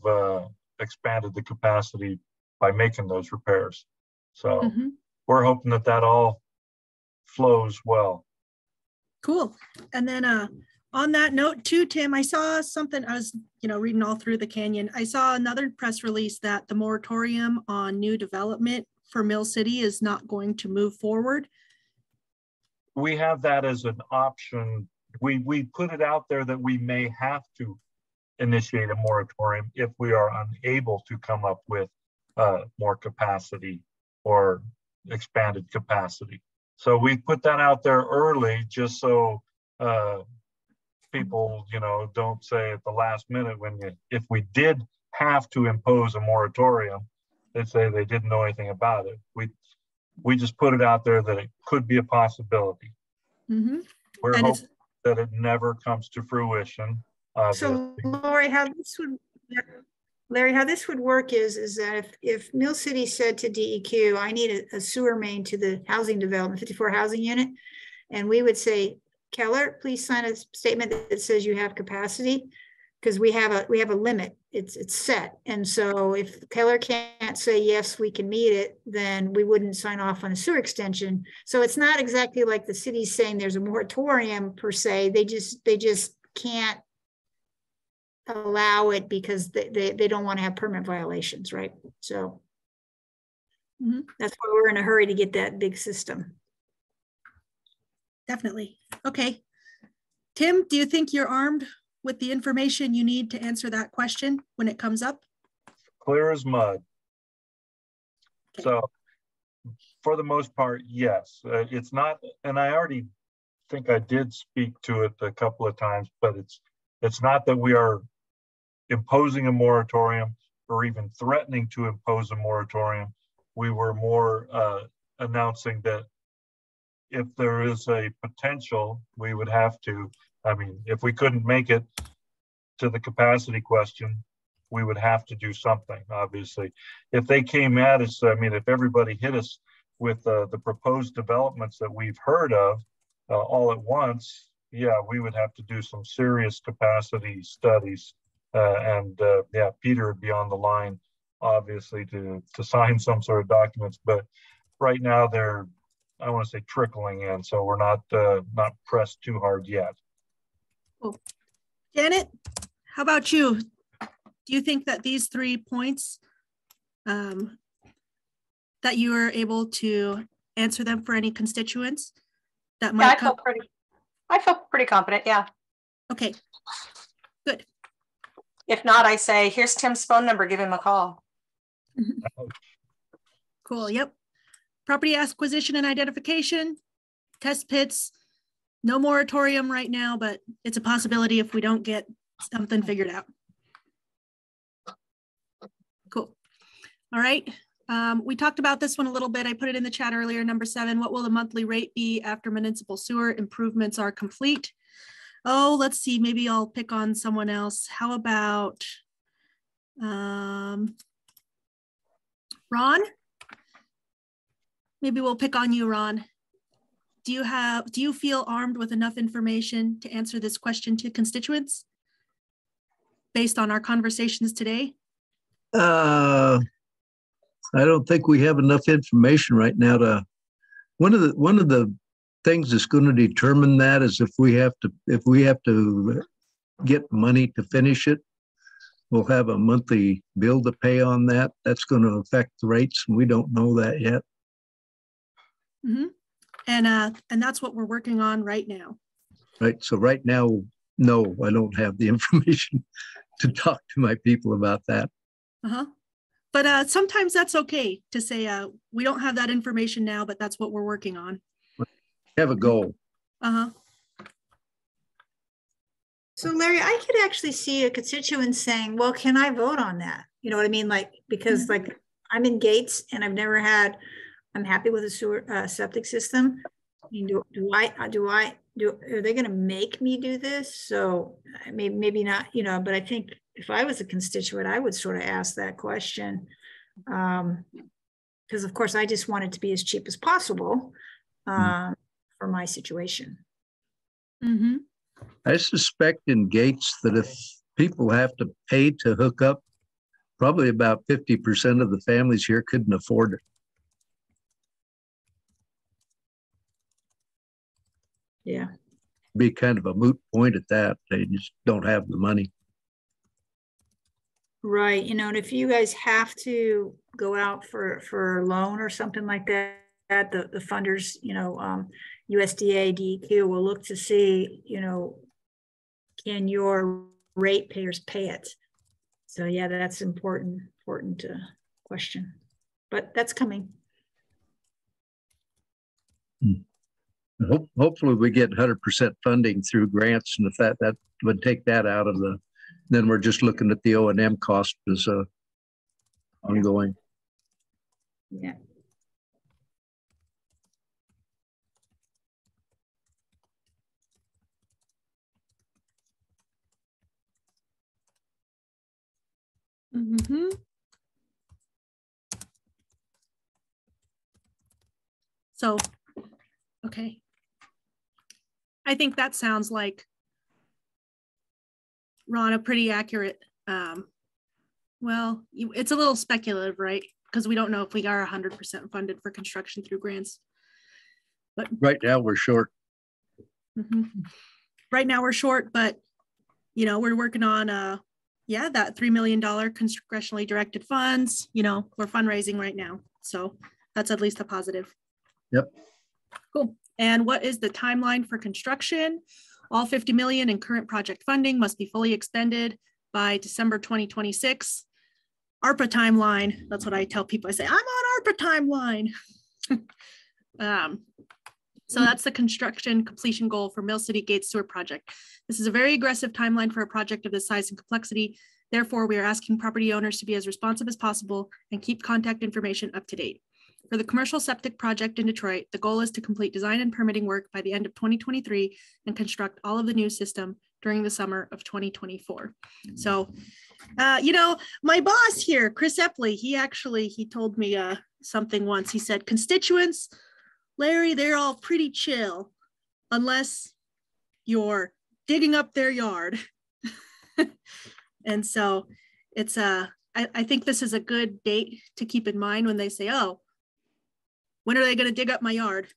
expanded the capacity by making those repairs. So we're hoping that all flows well. Cool. And then on that note too, Tim, I saw something, I was reading all through the canyon. I saw another press release that the moratorium on new development for Mill City is not going to move forward. We have that as an option. We put it out there that we may have to initiate a moratorium if we are unable to come up with more capacity or expanded capacity. So we put that out there early just so people, don't say at the last minute if we did have to impose a moratorium, they'd say they didn't know anything about it. We just put it out there that it could be a possibility. We're hoping that it never comes to fruition, So Lori, how this would work is that if Mill City said to DEQ, I need a sewer main to the housing development, 54 housing unit, and we would say, Keller, please sign a statement that says you have capacity, because we have a limit. It's set. And so if Keller can't say, yes, we can meet it, then we wouldn't sign off on a sewer extension. So it's not exactly like the city's saying there's a moratorium per se. They just can't allow it because they don't want to have permit violations, right? So that's why we're in a hurry to get that big system. Definitely. Okay. Tim, do you think you're armed with the information you need to answer that question when it comes up? Clear as mud. Okay. So for the most part, yes. It's not, and I already think I did speak to it a couple of times, but it's not that we are imposing a moratorium or even threatening to impose a moratorium. We were more announcing that if there is a potential, we would have to, I mean, if we couldn't make it to the capacity question, we would have to do something, obviously. If they came at us, I mean, if everybody hit us with the proposed developments that we've heard of all at once, yeah, we would have to do some serious capacity studies. Yeah, Peter would be on the line, obviously, to sign some sort of documents. But right now they're, I want to say, trickling in, so we're not pressed too hard yet. Cool. Janet, how about you? Do you think that these 3 points, that you are able to answer them for any constituents that might come? I feel pretty confident, yeah. Okay, good. If not, I say, here's Tim's phone number, give him a call. Cool, yep. Property acquisition and identification, test pits, no moratorium right now, but it's a possibility if we don't get something figured out. Cool. All right. We talked about this one a little bit. I put it in the chat earlier. Number 7, what will the monthly rate be after municipal sewer improvements are complete? Oh, let's see. Maybe I'll pick on someone else. How about Ron? Maybe we'll pick on you, Ron. Do you feel armed with enough information to answer this question to constituents based on our conversations today? I don't think we have enough information right now to. One of the things that's going to determine that is if we have to get money to finish it, we'll have a monthly bill to pay on that. That's going to affect the rates, and we don't know that yet. Mm-hmm. And that's what we're working on right now. Right. So right now, no, I don't have the information to talk to my people about that. Uh-huh. But sometimes that's okay to say we don't have that information now, but that's what we're working on. Have a goal. Uh-huh. So Larry, I could actually see a constituent saying, well, can I vote on that? You know what I mean? Like, because like I'm in Gates and I'm happy with the sewer septic system. I mean, are they going to make me do this? So maybe not, you know, but I think if I was a constituent, I would sort of ask that question. Because of course I just want it to be as cheap as possible for my situation. Mm-hmm. I suspect in Gates that if people have to pay to hook up, probably about 50% of the families here couldn't afford it. Yeah. Be kind of a moot point at that. They just don't have the money. Right. You know, and if you guys have to go out for a loan or something like that, the funders, you know, USDA, DEQ will look to see, you know, can your ratepayers pay it? So yeah, that's important question, but that's coming. Hopefully we get 100% funding through grants, and if that would take that out of the, then we're just looking at the O&M cost as ongoing. Yeah. Mm-hmm. So, okay. I think that sounds like, Ron, a pretty accurate, well, it's a little speculative, right? Because we don't know if we are 100% funded for construction through grants. But right now we're short. Mm-hmm. Right now we're short, but you know, we're working on yeah, that $3 million congressionally directed funds. You know, we're fundraising right now. So that's at least a positive. Yep. Cool. And what is the timeline for construction? All 50 million in current project funding must be fully expended by December 2026. ARPA timeline. That's what I tell people. I say, I'm on ARPA timeline. So that's the construction completion goal for Mill City Gates Sewer Project. This is a very aggressive timeline for a project of this size and complexity. Therefore, we are asking property owners to be as responsive as possible and keep contact information up to date. For the commercial septic project in Detroit, the goal is to complete design and permitting work by the end of 2023 and construct all of the new system during the summer of 2024. So, you know, my boss here, Chris Epley, he told me something once. He said, constituents, Larry, they're all pretty chill unless you're digging up their yard. And so it's I think this is a good date to keep in mind when they say, oh, when are they going to dig up my yard?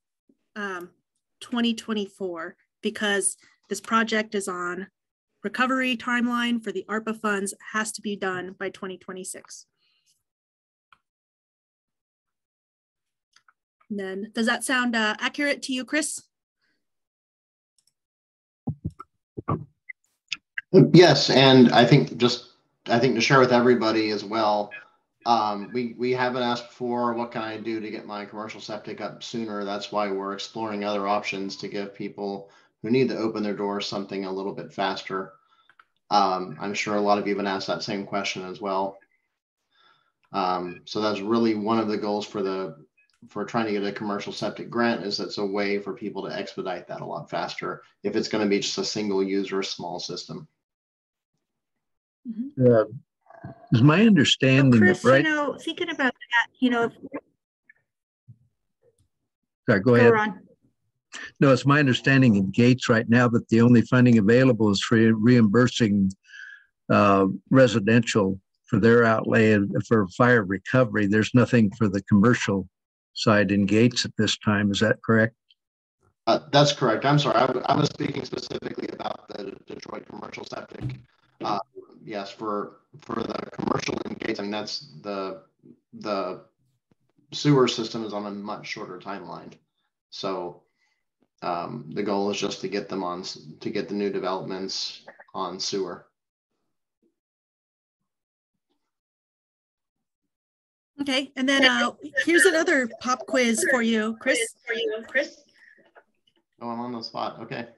2024, because this project is on recovery timeline for the ARPA funds, has to be done by 2026. And then, does that sound accurate to you, Chris? Yes, and I think to share with everybody as well, we haven't asked for what can I do to get my commercial septic up sooner. That's why we're exploring other options to give people who need to open their doors something a little bit faster. I'm sure a lot of you have been asked that same question as well. So that's really one of the goals for trying to get a commercial septic grant, is it's a way for people to expedite that a lot faster if it's going to be just a single user, small system. Is my understanding, Chris, right? you know, thinking about that, you know, Sorry, go ahead. On. No, it's my understanding in Gates right now that the only funding available is for reimbursing residential for their outlay and for fire recovery. There's nothing for the commercial side in Gates at this time. Is that correct? That's correct. I'm sorry. I was speaking specifically about the Detroit commercial septic. Yes, for the commercial in Gates, I mean, that's the sewer system is on a much shorter timeline. So the goal is just to get them to get the new developments on sewer. Okay, and then here's another pop quiz for you, Chris. Oh, I'm on the spot. Okay.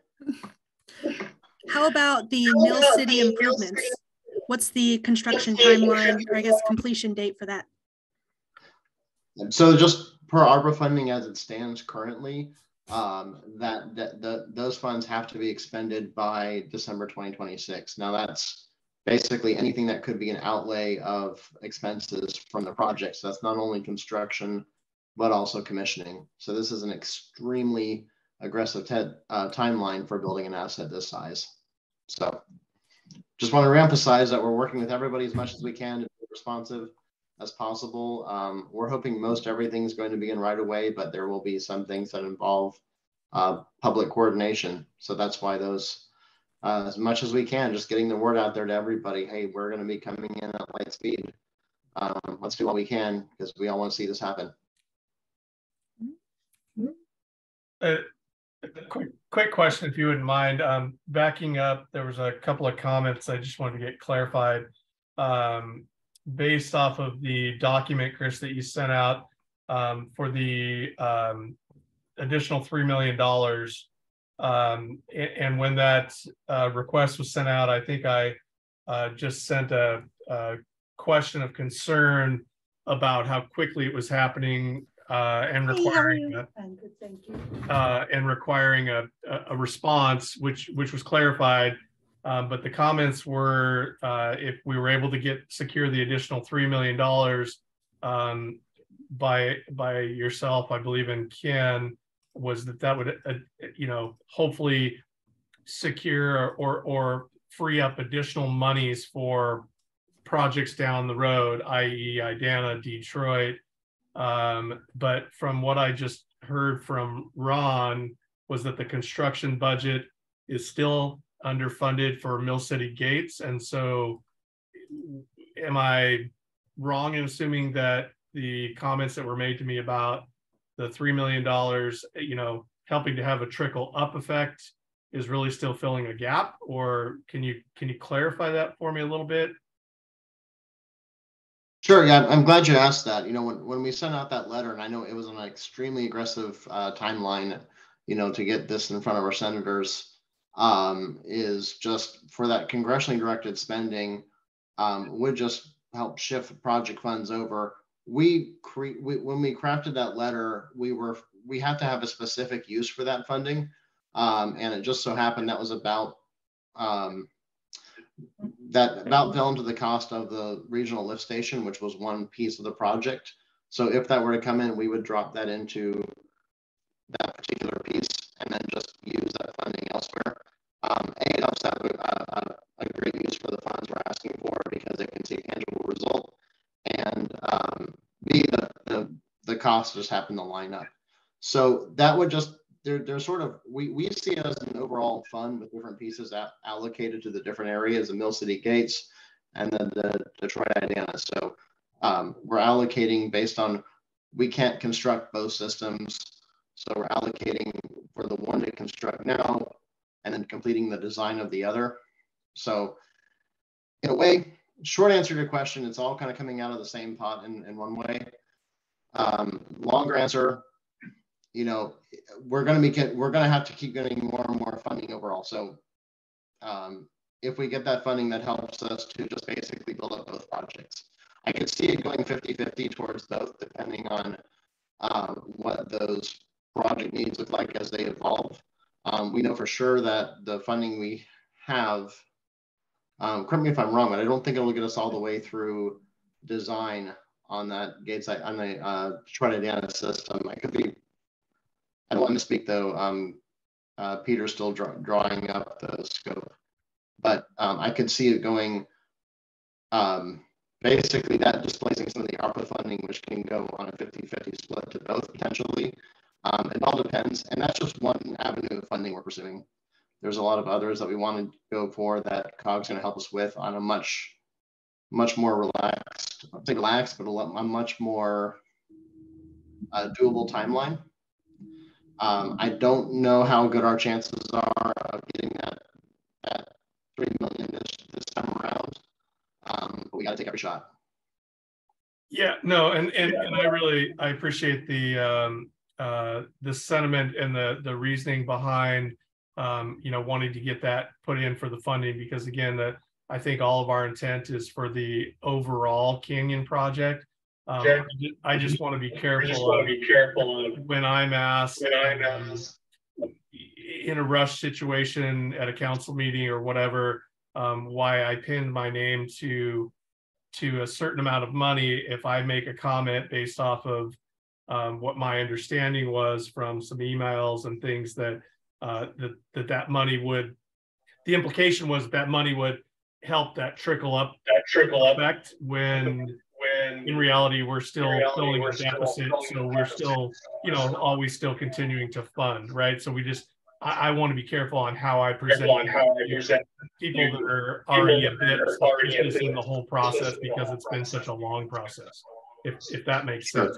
How about the Mill City improvements? What's the construction timeline, or I guess completion date for that? So just per ARPA funding as it stands currently, those funds have to be expended by December 2026. Now that's basically anything that could be an outlay of expenses from the project. So that's not only construction, but also commissioning. So this is an extremely aggressive timeline for building an asset this size. So just want to reemphasize that we're working with everybody as much as we can to be responsive as possible. We're hoping most everything is going to begin right away, but there will be some things that involve public coordination. So that's why those, as much as we can, just getting the word out there to everybody, hey, we're going to be coming in at light speed. Let's do what we can, because we all want to see this happen. Quick question, if you wouldn't mind. Backing up, there was a couple of comments I just wanted to get clarified. Based off of the document, Chris, that you sent out for the additional $3 million, and when that request was sent out, I think I just sent a question of concern about how quickly it was happening and requiring a response, which was clarified. But the comments were, if we were able to secure the additional $3 million by yourself, I believe, and Ken, was that would, hopefully secure or free up additional monies for projects down the road, i.e. Idana, Detroit. But from what I just heard from Ron was that the construction budget is still underfunded for Mill City Gates. And so am I wrong in assuming that the comments that were made to me about the $3 million, helping to have a trickle up effect is really still filling a gap? Or can you clarify that for me a little bit? Sure. Yeah, I'm glad you asked that. When we sent out that letter, and I know it was an extremely aggressive timeline, to get this in front of our senators, is just for that congressionally directed spending, would just help shift project funds over. When we crafted that letter, we had to have a specific use for that funding, and it just so happened that was about fell into the cost of the regional lift station, which was one piece of the project. So if that were to come in, we would drop that into that particular piece and then just use that funding elsewhere. It helps have a great use for the funds we're asking for because it can see a tangible result, and B, the costs just happen to line up. So that would just, there's sort of, we see it as an overall fund with different pieces allocated to the different areas, the Mill City Gates and then the Detroit Idana. So we're allocating based on, we can't construct both systems. So we're allocating for the one to construct now and then completing the design of the other. So in a way, short answer to your question, it's all kind of coming out of the same pot in one way. Longer answer, we're going to have to keep getting more and more funding overall. So if we get that funding, that helps us to just basically build up both projects. I could see it going 50-50 towards both, depending on what those project needs look like as they evolve. We know for sure that the funding we have, correct me if I'm wrong, but I don't think it'll get us all the way through design on that Gates, on the Detroit Idana system. I could be, I don't want to speak though. Peter's still drawing up the scope, but I could see it going, basically that displacing some of the ARPA funding, which can go on a 50-50 split to both potentially. It all depends, and that's just one avenue of funding we're pursuing. There's a lot of others that we want to go for that COG's going to help us with on a much more relaxed, I think relaxed, but a much more doable timeline. I don't know how good our chances are of getting that $3 million this time around, but we got to take every shot. Yeah, no, and I appreciate the sentiment and the reasoning behind wanting to get that put in for the funding, because again, I think all of our intent is for the overall Canyon project. I just want to be careful when I'm asked in a rush situation at a council meeting or whatever, why I pinned my name to a certain amount of money. If I make a comment based off of what my understanding was from some emails and things that that money would, the implication was that money would help that trickle up effect, when in reality we're still filling a deficit, so we're still always still continuing to fund, right? So we just, I want to be careful on how I present people that are already a bit suspicious in the whole process, because it's been such a long process, if that makes sense.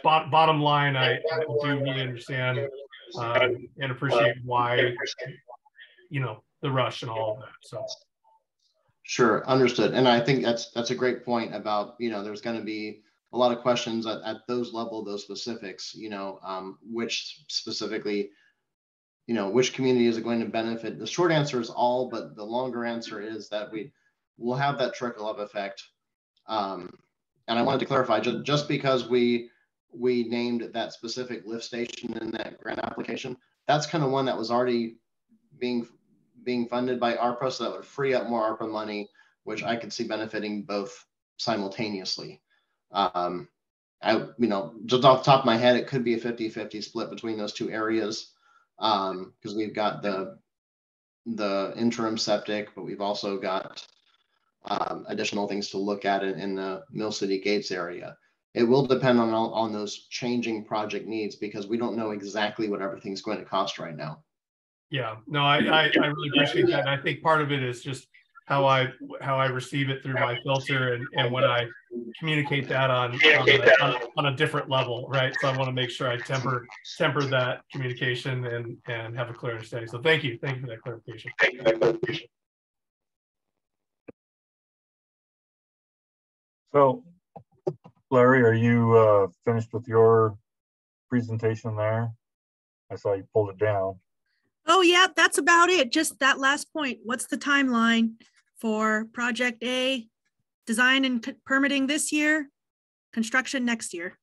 But bottom line, I do really understand and appreciate why the rush and all of that. So sure, understood. And I think that's a great point about there's going to be a lot of questions at those level, those specifics, which specifically, which community is it going to benefit? The short answer is all, but the longer answer is that we'll have that trickle up effect. And I wanted to clarify, just because we named that specific lift station in that grant application, that's kind of one that was already being being funded by ARPA, so that would free up more ARPA money, which I could see benefiting both simultaneously. Just off the top of my head, it could be a 50-50 split between those two areas, because we've got the interim septic, but we've also got additional things to look at in the Mill City Gates area. It will depend on those changing project needs, because we don't know exactly what everything's going to cost right now. Yeah, no, I really appreciate that. And I think part of it is just how I receive it through my filter, and when I communicate that on a different level, right? So I want to make sure I temper that communication and have a clear understanding. So thank you for that clarification. So, Larry, are you finished with your presentation there? I saw you pulled it down. Oh yeah, that's about it. Just that last point. What's the timeline for Project A? Design and permitting this year, construction next year.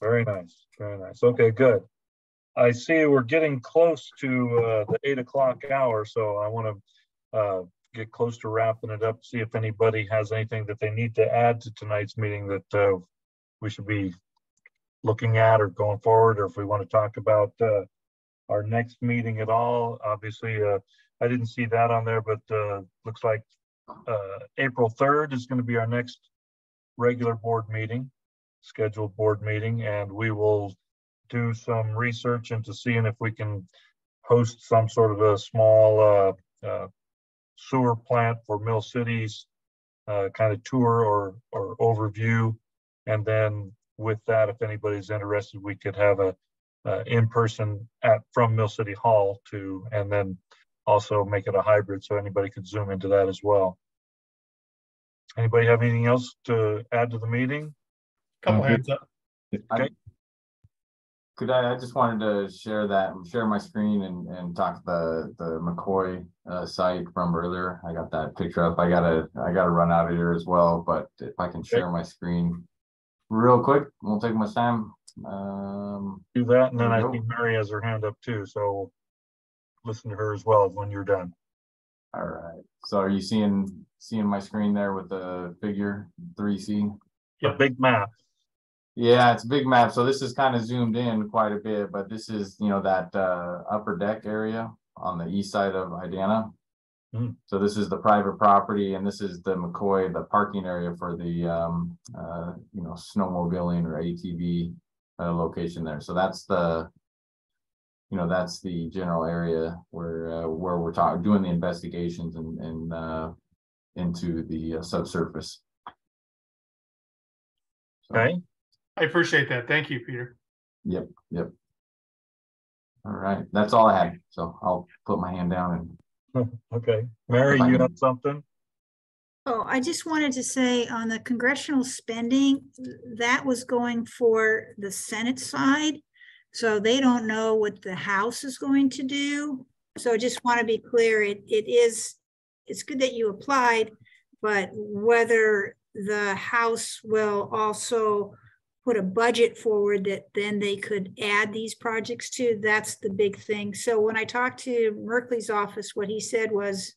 Very nice, very nice. Okay, good. I see we're getting close to the 8 o'clock hour, so I want to get close to wrapping it up, see if anybody has anything that they need to add to tonight's meeting that we should be looking at or going forward, or if we want to talk about our next meeting at all. Obviously, I didn't see that on there, but looks like April 3rd is going to be our next regular board meeting, scheduled board meeting, and we will do some research into seeing if we can host some sort of a small sewer plant for Mill City's kind of tour or overview. And then with that, if anybody's interested, we could have a in-person from Mill City Hall too, and then also make it a hybrid so anybody could zoom into that as well. Anybody have anything else to add to the meeting? Couple hands up. Okay. I just wanted to share my screen and talk the McCoy site from earlier. I got that picture up. I gotta run out of here as well, but if I can share my screen real quick, won't take much time. Do that, and then I think Mary has her hand up too, so listen to her as well when you're done. All right. So are you seeing my screen there with the figure 3C? Yep. A big map. Yeah, it's a big map. So this is kind of zoomed in quite a bit, but this is, that upper deck area on the east side of Idana. Mm. So this is the private property, and this is the McCoy, the parking area for the snowmobiling or ATV location there. So that's the general area where we're doing the investigations and into the subsurface. So, okay. I appreciate that. Thank you, Peter. Yep. All right. That's all I had. So I'll put my hand down and okay. Mary, you have something? Oh, I just wanted to say on the congressional spending, that was going for the Senate side. So they don't know what the House is going to do. So I just want to be clear, it's good that you applied, but whether the House will also put a budget forward that then they could add these projects to, that's the big thing. So when I talked to Merkley's office, what he said was,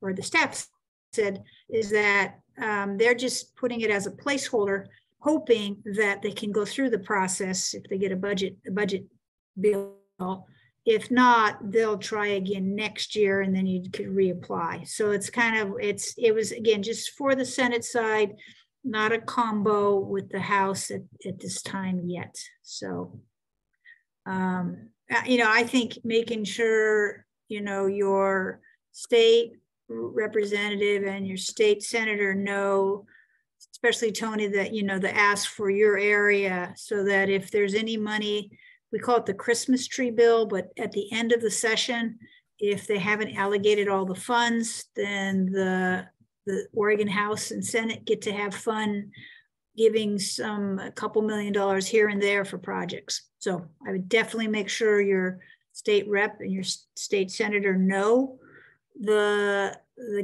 or the staff said, is that they're just putting it as a placeholder, hoping that they can go through the process if they get a budget bill. If not, they'll try again next year, and then you could reapply. So it's it was again just for the Senate side, not a combo with the House at this time yet. So, I think making sure, your state representative and your state senator know, especially Tony, that, the ask for your area, so that if there's any money, we call it the Christmas tree bill, but at the end of the session, if they haven't allocated all the funds, then the Oregon House and Senate get to have fun giving a couple $1 million here and there for projects. So I would definitely make sure your state rep and your state senator know the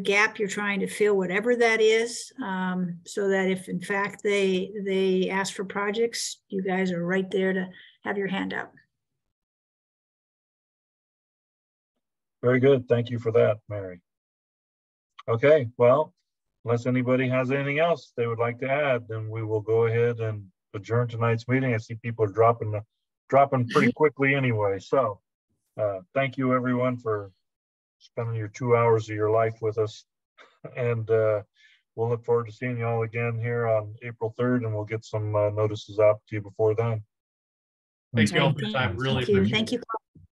gap you're trying to fill, whatever that is, so that if in fact they ask for projects, you guys are right there to have your hand out. Very good. Thank you for that, Mary. Okay, well, unless anybody has anything else they would like to add, then we will go ahead and adjourn tonight's meeting. I see people are dropping pretty quickly anyway. So thank you everyone for spending your 2 hours of your life with us. And we'll look forward to seeing you all again here on April 3rd, and we'll get some notices out to you before then. Thank you all for your time. Really appreciate it. Thank you.